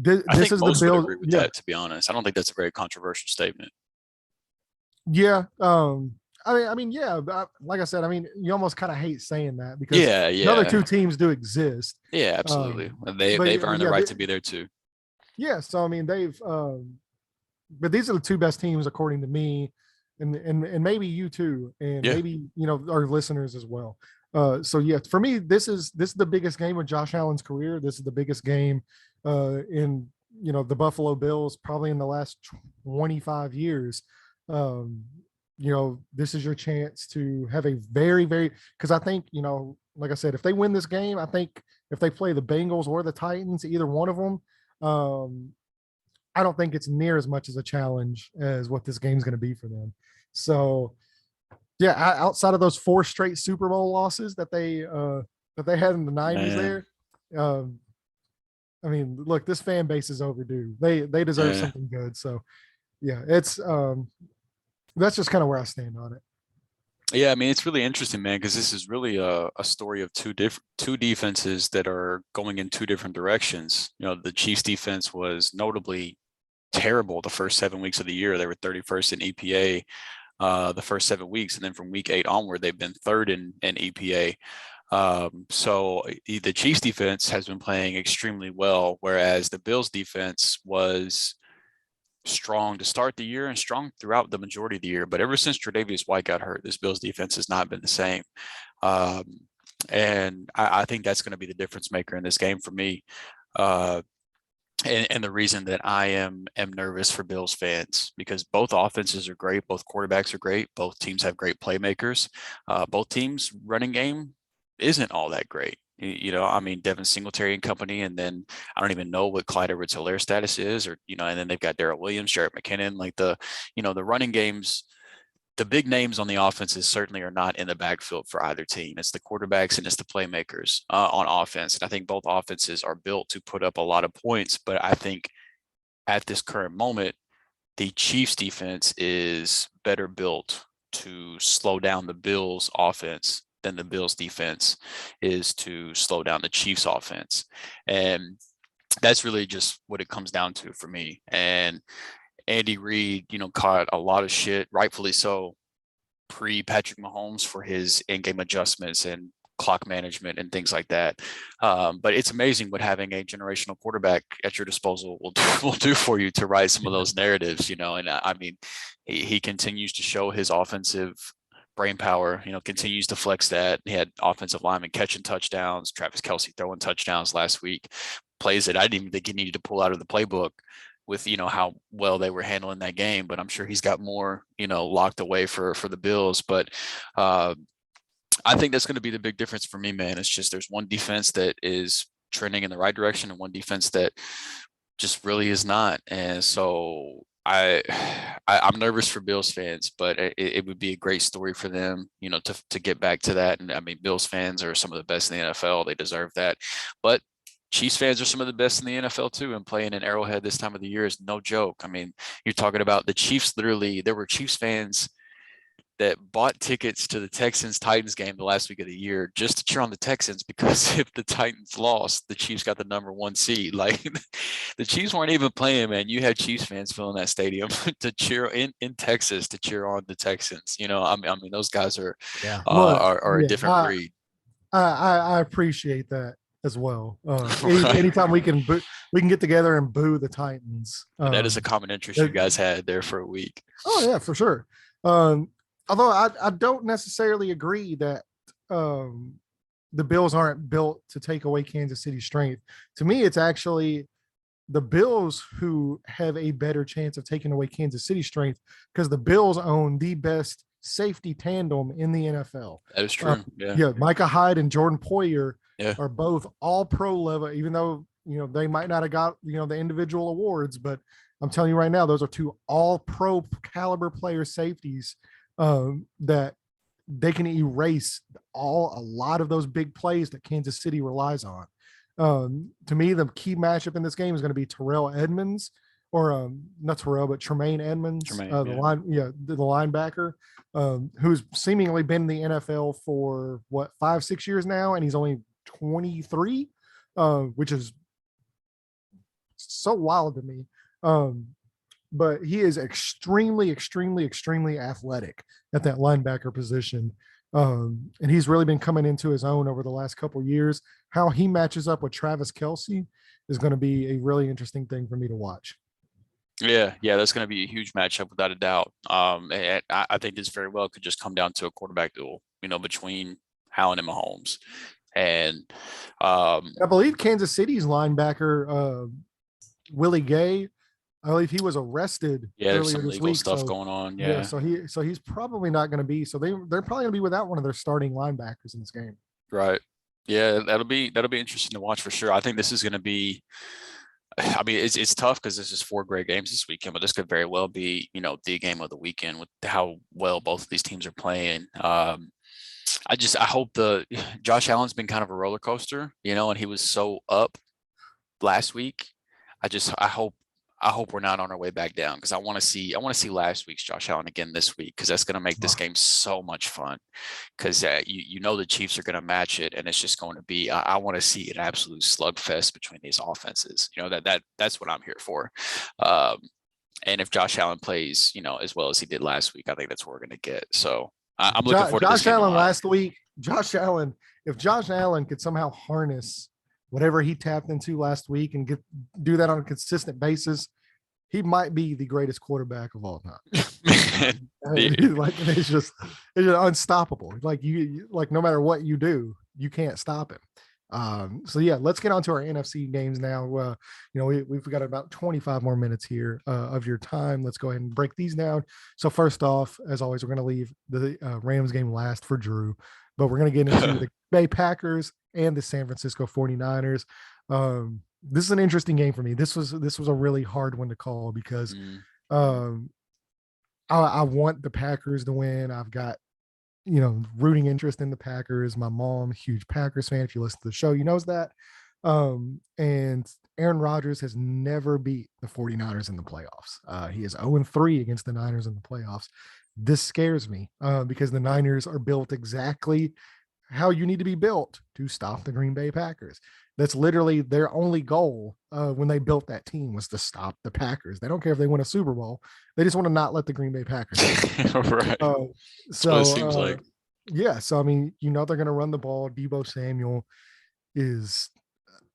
This is the Bills. Agree with that, to be honest. I don't think that's a very controversial statement. Yeah. I mean, yeah. Like I said, I mean, you almost kind of hate saying that because the other two teams do exist. Yeah, absolutely. They've earned the right to be there too. Yeah. So I mean, but these are the two best teams according to me, and maybe you too, and maybe our listeners as well. So yeah, for me, this is the biggest game of Josh Allen's career. This is the biggest game in the Buffalo Bills probably in the last 25 years. This is your chance to have a very, very, because I think, like I said, if they win this game, I think if they play the Bengals or the Titans, either one of them, I don't think it's near as much as a challenge as what this game's going to be for them. So yeah, outside of those 4 straight Super Bowl losses that they had in the 90s there, I mean, look, this fan base is overdue. They deserve something good. So yeah, it's that's just kind of where I stand on it. Yeah, I mean, it's really interesting, man, because this is really a story of two defenses that are going in two different directions. The Chiefs defense was notably terrible the first 7 weeks of the year. They were 31st in EPA the first 7 weeks, and then from week 8 onward, they've been 3rd in EPA. So the Chiefs defense has been playing extremely well, whereas the Bills defense was strong to start the year and strong throughout the majority of the year. But ever since Tre'Davious White got hurt, this Bills defense has not been the same. And I think that's going to be the difference maker in this game for me. And the reason that I am nervous for Bills fans, because both offenses are great. Both quarterbacks are great. Both teams have great playmakers. Both teams' running game isn't all that great. I mean, Devin Singletary and company, and then I don't even know what Clyde Edwards-Helaire status is, and then they've got Darrell Williams, Jarrett McKinnon, like the running games, the big names on the offenses certainly are not in the backfield for either team. It's the quarterbacks and it's the playmakers on offense. And I think both offenses are built to put up a lot of points, but I think at this current moment, the Chiefs defense is better built to slow down the Bills offense than the Bills defense is to slow down the Chiefs offense. And that's really just what it comes down to for me. And Andy Reid, caught a lot of shit, rightfully so, pre-Patrick Mahomes for his in-game adjustments and clock management and things like that. But it's amazing what having a generational quarterback at your disposal will do for you to write some of those narratives, and I mean, he continues to show his offensive brain power, continues to flex that. He had offensive linemen catching touchdowns, Travis Kelce throwing touchdowns last week, plays that I didn't even think he needed to pull out of the playbook with, how well they were handling that game. But I'm sure he's got more, locked away for the Bills. But I think that's going to be the big difference for me, man. It's just there's one defense that is trending in the right direction and one defense that just really is not. And so I'm nervous for Bills fans, but it would be a great story for them, to get back to that. And I mean, Bills fans are some of the best in the NFL. They deserve that. But Chiefs fans are some of the best in the NFL too, and playing in Arrowhead this time of the year is no joke. I mean, you're talking about the Chiefs. Literally, there were Chiefs fans that bought tickets to the Texans-Titans game the last week of the year just to cheer on the Texans, because if the Titans lost, the Chiefs got the number 1 seed. Like, the Chiefs weren't even playing, man. You had Chiefs fans filling that stadium to cheer in Texas, to cheer on the Texans. I mean, those guys are a different breed. I appreciate that as well. Right. Anytime we can get together and boo the Titans. That is a common interest you guys had there for a week. Oh yeah, for sure. Although I don't necessarily agree that the Bills aren't built to take away Kansas City's strength. To me, it's actually the Bills who have a better chance of taking away Kansas City's strength, because the Bills own the best safety tandem in the NFL. That is true. Yeah, Micah Hyde and Jordan Poyer are both all pro level, even though, they might not have got, the individual awards, but I'm telling you right now, those are 2 all pro caliber player safeties that they can erase a lot of those big plays that Kansas City relies on. To me, the key matchup in this game is going to be Terrell Edmonds, or not Terrell, but Tremaine Edmonds, the linebacker, who's seemingly been in the NFL for 5-6 years now, and he's only 23, which is so wild to me. But he is extremely, extremely, extremely athletic at that linebacker position. And he's really been coming into his own over the last couple of years. How he matches up with Travis Kelce is going to be a really interesting thing for me to watch. Yeah, that's going to be a huge matchup without a doubt. And I think this very well could just come down to a quarterback duel, between Allen and Mahomes. And I believe Kansas City's linebacker, Willie Gay, I believe he was arrested earlier this week. Stuff going on. Yeah. So he's probably not going to be. So they're probably going to be without one of their starting linebackers in this game. Right. Yeah, that'll be interesting to watch for sure. I think this is going to be. I mean, it's tough because this is 4 great games this weekend, but this could very well be, the game of the weekend with how well both of these teams are playing. I hope Josh Allen's been kind of a roller coaster, and he was so up last week. I hope we're not on our way back down, because I want to see last week's Josh Allen again this week, because that's going to make this game so much fun, because the Chiefs are going to match it, and it's just going to be I want to see an absolute slugfest between these offenses. That's what I'm here for. And if Josh Allen plays, as well as he did last week, I think that's what we're going to get. So I'm looking forward to this Josh Allen last week. If Josh Allen could somehow harness whatever he tapped into last week and do that on a consistent basis, he might be the greatest quarterback of all time. It's just unstoppable. Like no matter what you do, you can't stop him. So yeah, let's get on to our NFC games now. We've got about 25 more minutes here of your time. Let's go ahead and break these down. So first off, as always, we're going to leave the Rams game last for Drew, but we're going to get into the Bay Packers and the San Francisco 49ers. This is an interesting game for me. This was a really hard one to call, because I want the Packers to win. I've got, rooting interest in the Packers. My mom, huge Packers fan. If you listen to the show, knows that. And Aaron Rodgers has never beat the 49ers in the playoffs. He is 0-3 against the Niners in the playoffs. This scares me because the Niners are built exactly how you need to be built to stop the Green Bay Packers. That's literally their only goal when they built that team, was to stop the Packers. They don't care if they win a Super Bowl. They just want to not let the Green Bay Packers win. Right. So it seems like. Yeah. So, I mean, they're going to run the ball. Debo Samuel is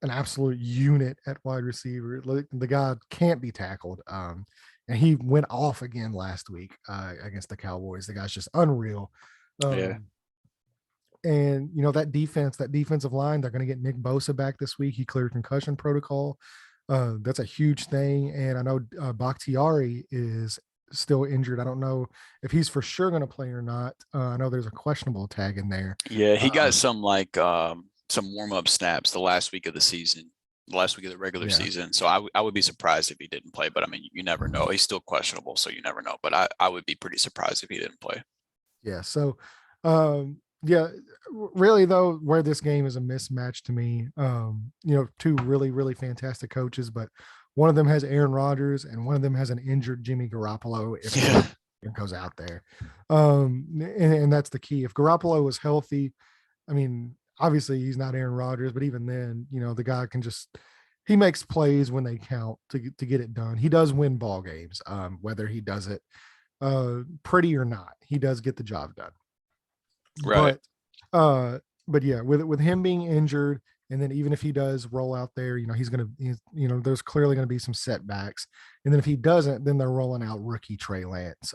an absolute unit at wide receiver. The guy can't be tackled. And he went off again last week against the Cowboys. The guy's just unreal. Yeah. And that defensive line, they're going to get Nick Bosa back this week. He cleared concussion protocol. That's a huge thing. And I know Bakhtiari is still injured. I don't know if he's for sure going to play or not. I know there's a questionable tag in there. Yeah, he got some warm-up snaps the last week of the season, the last week of the regular season. So I would be surprised if he didn't play, but I mean, you never know. He's still questionable, so you never know. But I would be pretty surprised if he didn't play. Yeah. So, yeah, really though, where this game is a mismatch to me, two really, really fantastic coaches, but one of them has Aaron Rodgers and one of them has an injured Jimmy Garoppolo. If it goes out there, and that's the key. If Garoppolo was healthy, I mean, obviously he's not Aaron Rodgers, but even then, the guy can he makes plays when they count to get it done. He does win ball games, whether he does it pretty or not. He does get the job done. Right. But yeah, with him being injured, and then even if he does roll out there, there's clearly going to be some setbacks. And then if he doesn't, then they're rolling out rookie Trey Lance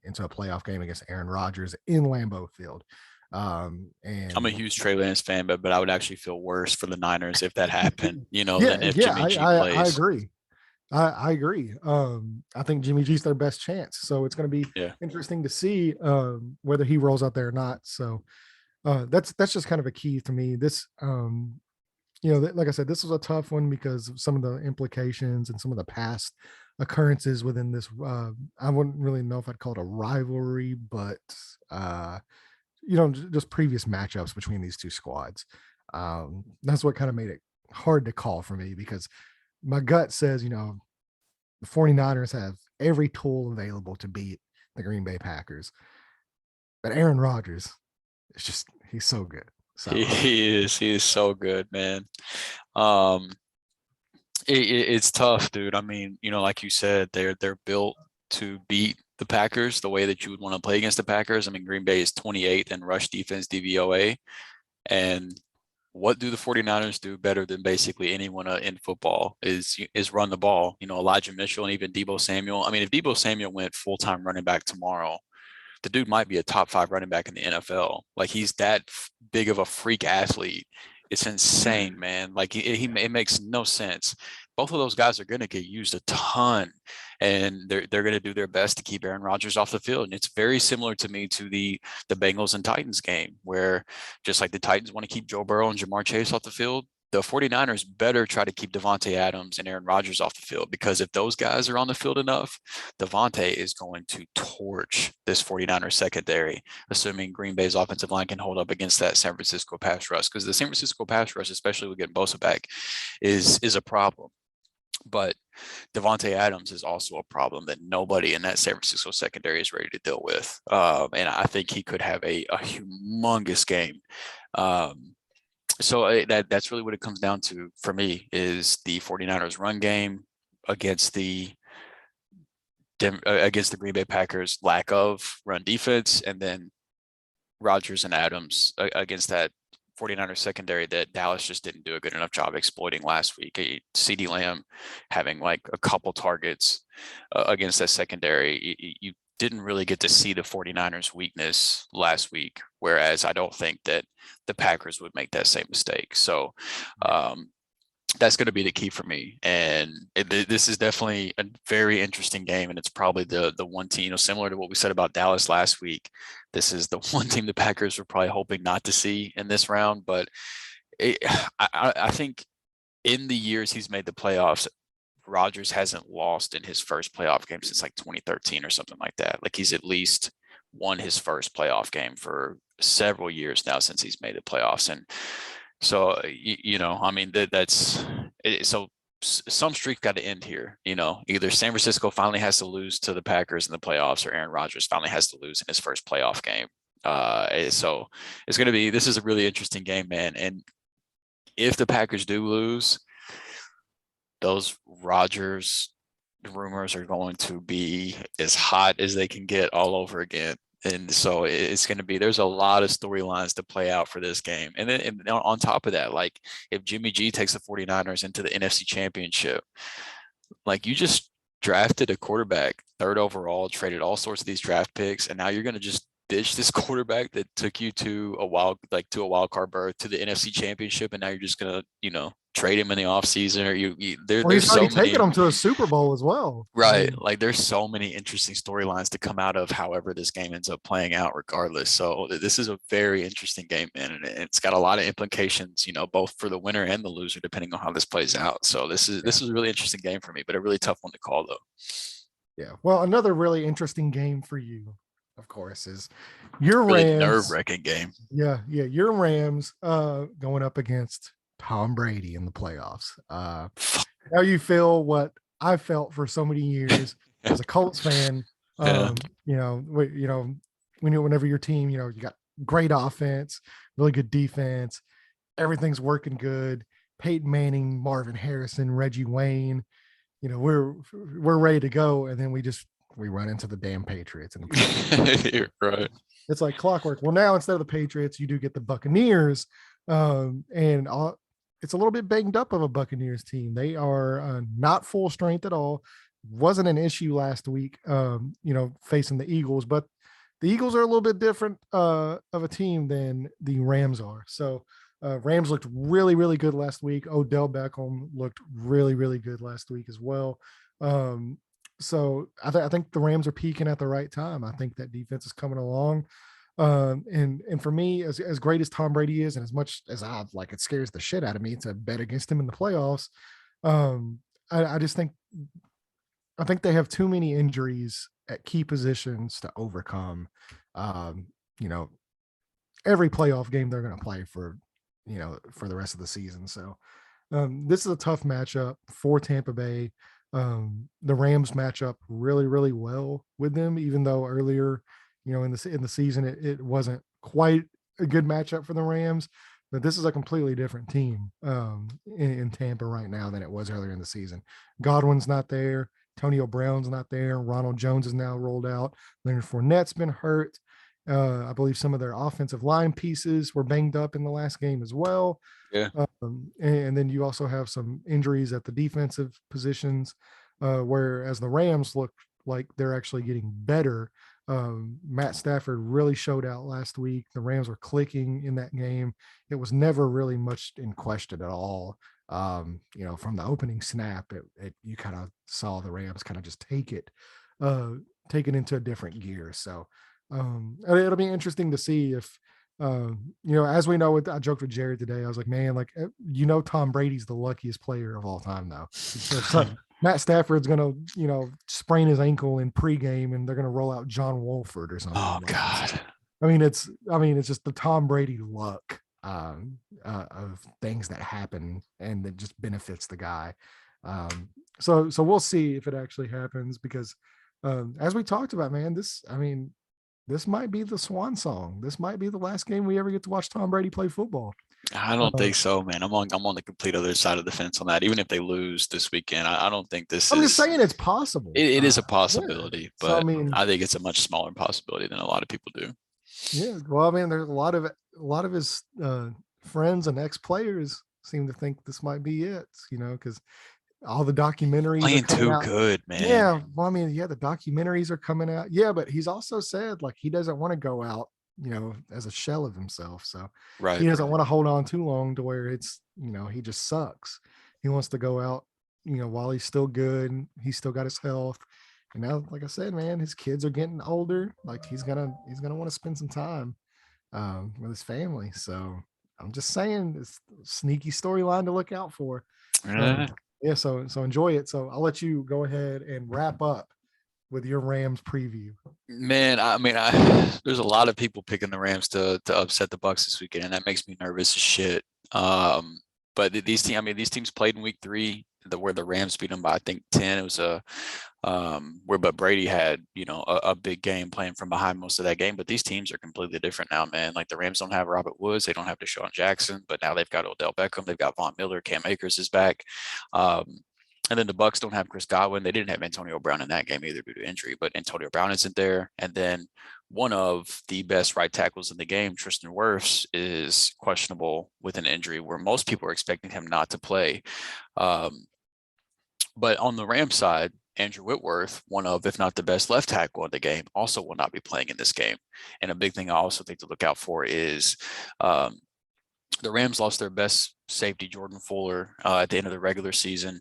into a playoff game against Aaron Rodgers in Lambeau Field. And I'm a huge Trey Lance fan, but I would actually feel worse for the Niners if that happened, than if Jimmy G plays. I agree. I agree. I think Jimmy G's their best chance. So it's going to be interesting to see whether he rolls out there or not. So that's just kind of a key to me. This, like I said, this was a tough one because of some of the implications and some of the past occurrences within this. I wouldn't really know if I'd call it a rivalry, but just previous matchups between these two squads. That's what kind of made it hard to call for me because my gut says, the 49ers have every tool available to beat the Green Bay Packers. But Aaron Rodgers, he's so good. So he is so good, man. It's tough, dude. I mean, like you said, they're built to beat the Packers the way that you would want to play against the Packers. I mean, Green Bay is 28th in rush defense DVOA. And what do the 49ers do better than basically anyone in football is run the ball? Elijah Mitchell and even Debo Samuel. I mean, if Debo Samuel went full-time running back tomorrow, the dude might be a top 5 running back in the NFL. Like, he's that big of a freak athlete. It's insane, man. Like, it makes no sense. Both of those guys are going to get used a ton, and they're going to do their best to keep Aaron Rodgers off the field. And it's very similar to me to the Bengals and Titans game, where just like the Titans want to keep Joe Burrow and Jamar Chase off the field, the 49ers better try to keep Davante Adams and Aaron Rodgers off the field, because if those guys are on the field enough, Davante is going to torch this 49ers secondary, assuming Green Bay's offensive line can hold up against that San Francisco pass rush, because the San Francisco pass rush, especially with getting Bosa back, is a problem. But Davante Adams is also a problem that nobody in that San Francisco secondary is ready to deal with. And I think he could have a humongous game. So that's really what it comes down to for me, is the 49ers run game against the Green Bay Packers lack of run defense, and then Rodgers and Adams against that 49ers secondary that Dallas just didn't do a good enough job exploiting last week. CeeDee Lamb having like a couple targets against that secondary. You didn't really get to see the 49ers weakness last week, whereas I don't think that the Packers would make that same mistake. So that's going to be the key for me. And this is definitely a very interesting game. And it's probably the one team, similar to what we said about Dallas last week. This is the one team the Packers were probably hoping not to see in this round. But I think in the years he's made the playoffs, Rodgers hasn't lost in his first playoff game since like 2013 or something like that. Like, he's at least won his first playoff game for several years now since he's made the playoffs. And so, I mean, that's it. So some streak got to end here. Either San Francisco finally has to lose to the Packers in the playoffs, or Aaron Rodgers finally has to lose in his first playoff game. So it's going to be, this is a really interesting game, man. And if the Packers do lose, those Rodgers rumors are going to be as hot as they can get all over again. And so it's going to be, there's a lot of storylines to play out for this game. And then and on top of that, like if Jimmy G takes the 49ers into the NFC Championship, like you just drafted a quarterback 3rd overall, traded all sorts of these draft picks, and now you're going to just ditch this quarterback that took you to a wild card berth to the NFC Championship, and now you're just going to, trade him in the offseason, or Well, there's he's already so many. taken them to a Super Bowl as well. Right. Like there's so many interesting storylines to come out of however this game ends up playing out regardless. So this is a very interesting game, man. And it's got a lot of implications, both for the winner and the loser, depending on how this plays out. So this is a really interesting game for me, but a really tough one to call though. Yeah. Well, another really interesting game for you, of course, is your Really Rams. nerve-wracking game. Yeah. Your Rams going up against Tom Brady in the playoffs. How you feel what I felt for so many years as a Colts fan. Whenever your team, you got great offense, really good defense, everything's working good. Peyton Manning, Marvin Harrison, Reggie Wayne, we're ready to go, and then we run into the damn Patriots. You're right. It's like clockwork. Well, now instead of the Patriots, you do get the Buccaneers, it's a little bit banged up of a Buccaneers team. They are not full strength at all. Wasn't an issue last week, facing the Eagles, but the Eagles are a little bit different of a team than the Rams are. So Rams looked really, really good last week. Odell Beckham looked really, really good last week as well. So I think the Rams are peaking at the right time. I think that defense is coming along. And for me, as great as Tom Brady is, and as much as it scares the shit out of me to bet against him in the playoffs, I just think they have too many injuries at key positions to overcome. Every playoff game they're going to play for the rest of the season. So this is a tough matchup for Tampa Bay. The Rams match up really, really well with them, even though earlier, in the season, it wasn't quite a good matchup for the Rams, but this is a completely different team in Tampa right now than it was earlier in the season. Godwin's not there. Antonio Brown's not there. Ronald Jones is now rolled out. Leonard Fournette's been hurt. I believe some of their offensive line pieces were banged up in the last game as well. Yeah. And then you also have some injuries at the defensive positions, whereas the Rams look like they're actually getting better. Matt Stafford really showed out last week. The Rams were clicking in that game. It was never really much in question at all. From the opening snap, you kind of saw the Rams kind of just take it into a different gear. So it'll be interesting to see if, as we know, I joked with Jared today. I was like, man, Tom Brady's the luckiest player of all time now. Matt Stafford's going to, sprain his ankle in pregame, and they're going to roll out John Wolford or something. Oh God. It's just the Tom Brady luck of things that happen, and it just benefits the guy. So we'll see if it actually happens, because as we talked about, man, this might be the swan song. This might be the last game we ever get to watch Tom Brady play football. I don't think so, man. I'm on the complete other side of the fence on that. Even if they lose this weekend, I don't think I'm just saying it's possible. It is a possibility, but so, I think it's a much smaller possibility than a lot of people do. Yeah. Well, there's a lot of his friends and ex-players seem to think this might be it, because all the documentaries playing too out. Good, man. Yeah. Well, the documentaries are coming out. Yeah, but he's also said he doesn't want to go out, as a shell of himself. So right. He doesn't want to hold on too long to where it's, he just sucks. He wants to go out, while he's still good. He's still got his health. And now, like I said, man, his kids are getting older. He's gonna want to spend some time with his family. So I'm just saying, it's a sneaky storyline to look out for. So enjoy it. So I'll let you go ahead and wrap up with your Rams preview. Man, there's a lot of people picking the Rams to upset the Bucs this weekend, and that makes me nervous as shit. But these teams played in week 3, where the Rams beat them by, I think, 10. It was but Brady had, a big game playing from behind most of that game. But these teams are completely different now, man. The Rams don't have Robert Woods. They don't have Deshaun Jackson, but now they've got Odell Beckham. They've got Von Miller. Cam Akers is back. And then the Bucs don't have Chris Godwin. They didn't have Antonio Brown in that game either due to injury, but Antonio Brown isn't there. And then one of the best right tackles in the game, Tristan Wirfs, is questionable with an injury where most people are expecting him not to play. But on the Rams side, Andrew Whitworth, one of, if not the best left tackle in the game, also will not be playing in this game. And a big thing I also think to look out for is the Rams lost their best safety, Jordan Fuller, at the end of the regular season.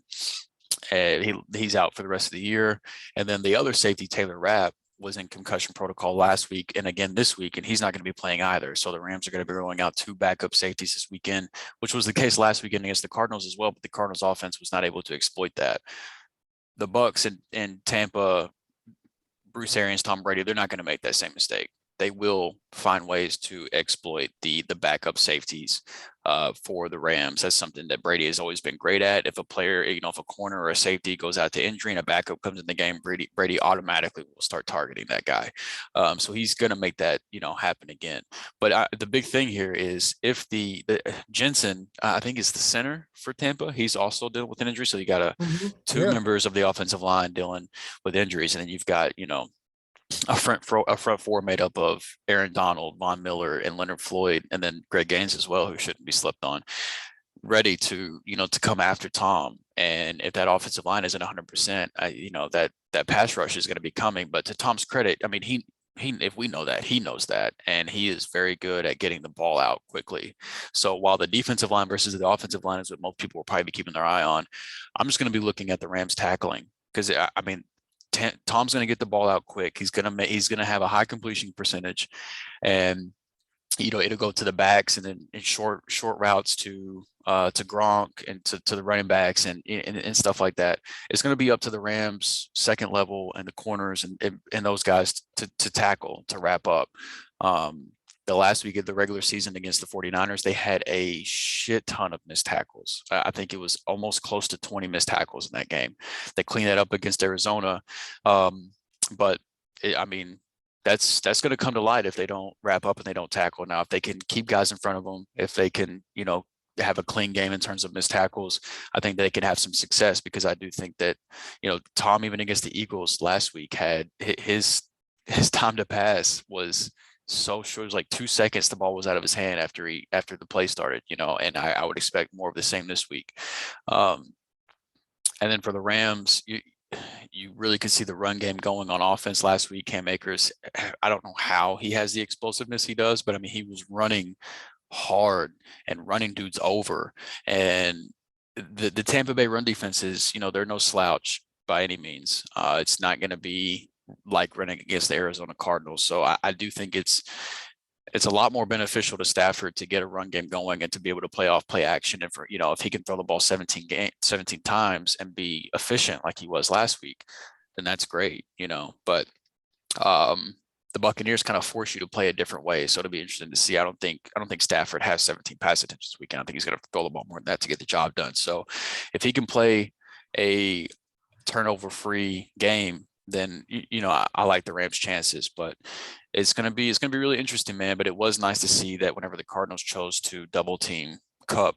He's out for the rest of the year. And then the other safety, Taylor Rapp, was in concussion protocol last week and again this week, and he's not going to be playing either. So the Rams are going to be rolling out 2 backup safeties this weekend, which was the case last weekend against the Cardinals as well, but the Cardinals offense was not able to exploit that. The Bucs in Tampa, Bruce Arians, Tom Brady, they're not going to make that same mistake. They will find ways to exploit the backup safeties for the Rams. That's something that Brady has always been great at. If a player, if a corner or a safety goes out to injury and a backup comes in the game, Brady automatically will start targeting that guy. So he's going to make that, happen again. But the big thing here is if the Jensen, I think is the center for Tampa, he's also dealing with an injury. So you got two members of the offensive line dealing with injuries, and then you've got, a front four made up of Aaron Donald, Von Miller, and Leonard Floyd, and then Greg Gaines as well, who shouldn't be slept on, ready to, to come after Tom. And if that offensive line isn't 100%, that pass rush is going to be coming. But to Tom's credit, I mean, he if we know that, he knows that, and he is very good at getting the ball out quickly. So while the defensive line versus the offensive line is what most people will probably be keeping their eye on, I'm just going to be looking at the Rams tackling, because I mean, Tom's going to get the ball out quick. He's going to have a high completion percentage, and it'll go to the backs and then in short routes to Gronk and to the running backs and stuff like that. It's going to be up to the Rams second level and the corners and those guys to tackle, to wrap up. The last week of the regular season against the 49ers, they had a shit ton of missed tackles. I think it was almost close to 20 missed tackles in that game. They cleaned that up against Arizona. But that's going to come to light if they don't wrap up and they don't tackle. Now, if they can keep guys in front of them, if they can, have a clean game in terms of missed tackles, I think they can have some success, because I do think that, Tom, even against the Eagles last week, had his time to pass was so short. It was like 2 seconds the ball was out of his hand after the play started, and I would expect more of the same this week. And then for the Rams, you really could see the run game going on offense last week. Cam Akers, I don't know how he has the explosiveness he does, but I mean, he was running hard and running dudes over. And the Tampa Bay run defenses, they're no slouch by any means. It's not going to be like running against the Arizona Cardinals. So I do think it's a lot more beneficial to Stafford to get a run game going and to be able to play off play action. And for, if he can throw the ball 17 times and be efficient like he was last week, then that's great, but the Buccaneers kind of force you to play a different way. So it'll be interesting to see. I don't think Stafford has 17 pass attempts this weekend. I think he's going to throw the ball more than that to get the job done. So if he can play a turnover free game, then I like the Rams' chances. But it's gonna be really interesting, man. But it was nice to see that whenever the Cardinals chose to double team Kupp,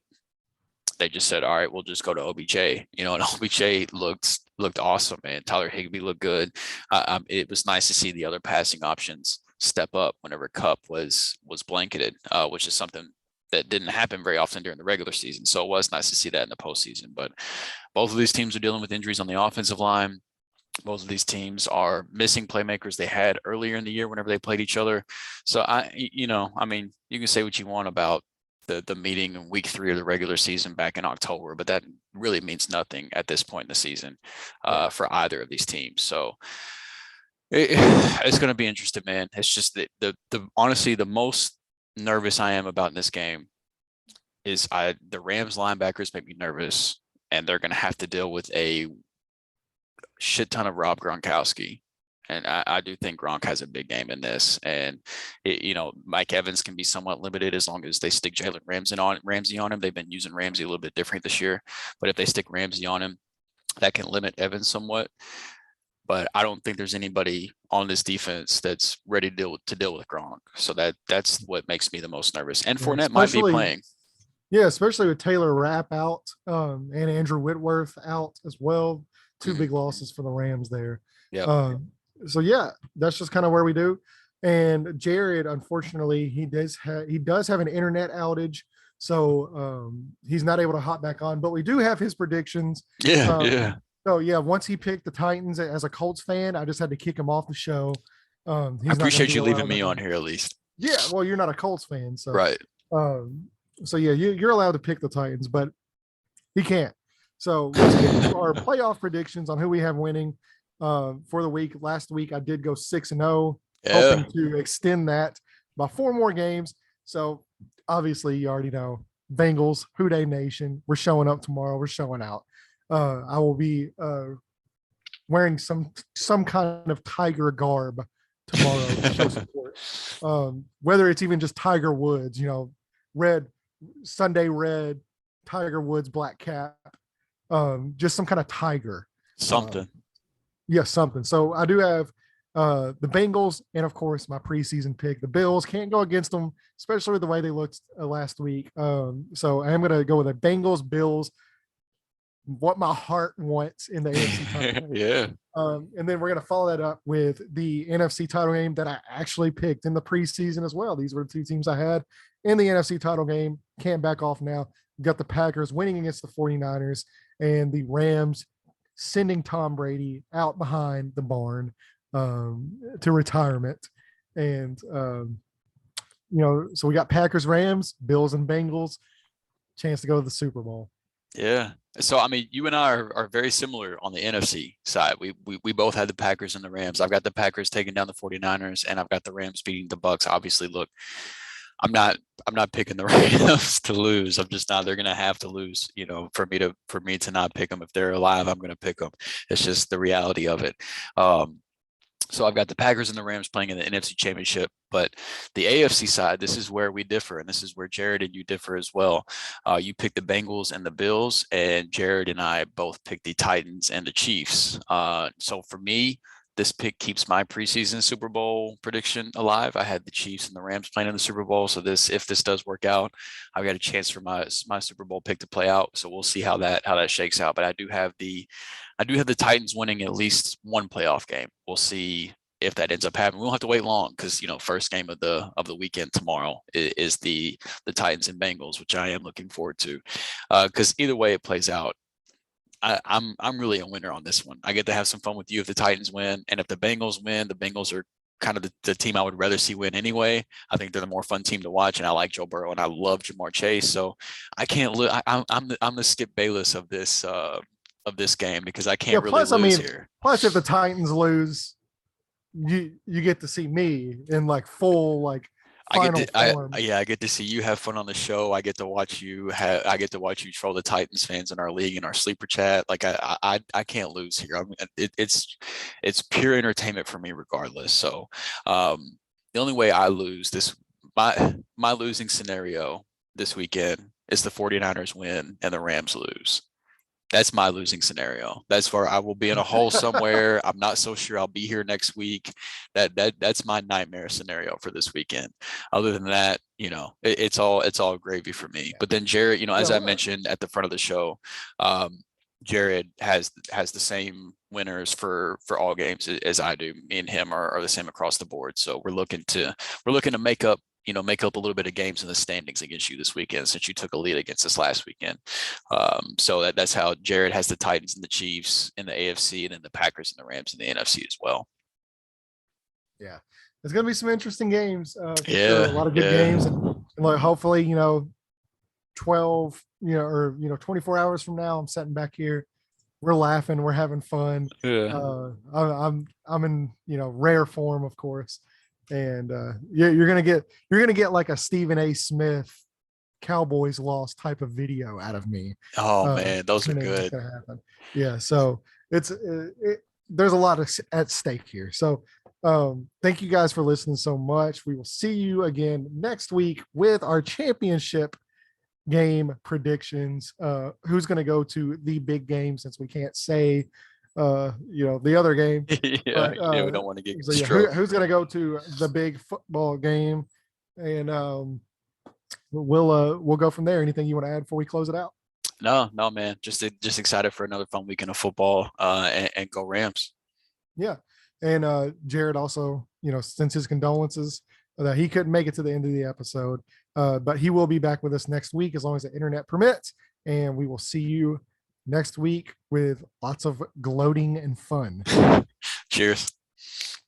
they just said, all right, we'll just go to OBJ. And OBJ looked awesome, man. Tyler Higbee looked good. It was nice to see the other passing options step up whenever Kupp was blanketed, which is something that didn't happen very often during the regular season. So it was nice to see that in the postseason. But both of these teams are dealing with injuries on the offensive line. Both of these teams are missing playmakers they had earlier in the year whenever they played each other. So you can say what you want about the meeting in week 3 of the regular season back in October, but that really means nothing at this point in the season for either of these teams. So it's going to be interesting, man. It's just the honestly, the most nervous I am about in this game is the Rams linebackers make me nervous, and they're going to have to deal with a shit ton of Rob Gronkowski. And I do think Gronk has a big game in this. And, Mike Evans can be somewhat limited as long as they stick Jalen Ramsey on him. They've been using Ramsey a little bit different this year. But if they stick Ramsey on him, that can limit Evans somewhat. But I don't think there's anybody on this defense that's ready to deal with Gronk. So that's what makes me the most nervous. And Fournette might be playing. Yeah, especially with Taylor Rapp out and Andrew Whitworth out as well. 2 big losses for the Rams there. Yeah. So yeah, that's just kind of where we do. And Jared, unfortunately, he does have an internet outage, so he's not able to hop back on. But we do have his predictions. Yeah, Um, yeah. so yeah, once he picked the Titans as a Colts fan, I just had to kick him off the show. I He's not going to appreciate be you leaving allowed me to. on here at least. Yeah, well, you're not a Colts fan, so Right. um, so yeah, you're allowed to pick the Titans, but he can't. So let's get into our playoff predictions on who we have winning for the week. Last week I did go 6-0, Yeah. hoping to extend that by 4 more games. So obviously you already know Bengals, Who Dey Nation. We're showing up tomorrow. We're showing out. I will be wearing some kind of tiger garb tomorrow to show support. Whether it's even just Tiger Woods, red Sunday red, Tiger Woods black cap, just some kind of tiger. Something. Yeah, something. So I do have the Bengals, and of course my preseason pick, the Bills. Can't go against them, especially with the way they looked last week. So I am going to go with the Bengals, Bills, what my heart wants in the AFC title. Yeah. And then we're going to follow that up with the NFC title game that I actually picked in the preseason as well. These were the 2 teams I had in the NFC title game. Can't back off now. Got the Packers winning against the 49ers and the Rams sending Tom Brady out behind the barn to retirement. And, so we got Packers, Rams, Bills, and Bengals. Chance to go to the Super Bowl. Yeah. So, I mean, you and I are very similar on the NFC side. We both had the Packers and the Rams. I've got the Packers taking down the 49ers, and I've got the Rams beating the Bucks. Obviously, look, I'm not picking the Rams to lose. I'm just not. They're going to have to lose, for me to not pick them. If they're alive, I'm going to pick them. It's just the reality of it. So I've got the Packers and the Rams playing in the NFC Championship, but the AFC side, this is where we differ, and this is where Jared and you differ as well. You picked the Bengals and the Bills, and Jared and I both picked the Titans and the Chiefs. So for me, this pick keeps my preseason Super Bowl prediction alive. I had the Chiefs and the Rams playing in the Super Bowl, so if this does work out, I've got a chance for my Super Bowl pick to play out. So we'll see how that shakes out. But I do have the Titans winning at least one playoff game. We'll see if that ends up happening. We won't have to wait long because first game of the weekend tomorrow is the Titans and Bengals, which I am looking forward to. Because either way it plays out, I'm really a winner on this one. I get to have some fun with you if the Titans win, and if the Bengals win, the Bengals are kind of the team I would rather see win anyway. I think they're the more fun team to watch, and I like Joe Burrow and I love Jamar Chase. So I can't look. I'm the Skip Bayless of this game because I can't really lose here. Plus, if the Titans lose, you get to see me in like full like final form. I get to see you have fun on the show. I get to watch you troll the Titans fans in our league in our sleeper chat. Like I can't lose here. It's pure entertainment for me regardless. So the only way I lose my losing scenario this weekend is the 49ers win and the Rams lose. That's my losing scenario. That's where I will be in a hole somewhere. I'm not so sure I'll be here next week. That's my nightmare scenario for this weekend. Other than that, it's all gravy for me. But then Jared, as I mentioned at the front of the show, Jared has the same winners for all games as I do. Me and him are the same across the board. So we're looking to make up a little bit of games in the standings against you this weekend since you took a lead against us last weekend. So that's how Jared has the Titans and the Chiefs in the AFC, and then the Packers and the Rams in the NFC as well. Yeah, it's gonna be some interesting games. Sure. A lot of good games, and like hopefully 12 or 24 hours from now, I'm sitting back here, we're laughing, we're having fun. Yeah. I'm in rare form, of course. And you're gonna get like a Stephen A. Smith Cowboys loss type of video out of me. Oh man, those are good. Yeah, so there's a lot at stake here. So thank you guys for listening so much. We will see you again next week with our championship game predictions. Who's going to go to the big game, since we can't say the other game. We don't want to get who's going to go to the big football game, and we'll go from there. Anything you want to add before we close it out? No, man. Just excited for another fun weekend of football, and go Rams. Yeah. And Jared also, sends his condolences that he couldn't make it to the end of the episode. But he will be back with us next week as long as the internet permits. And we will see you next week with lots of gloating and fun. Cheers.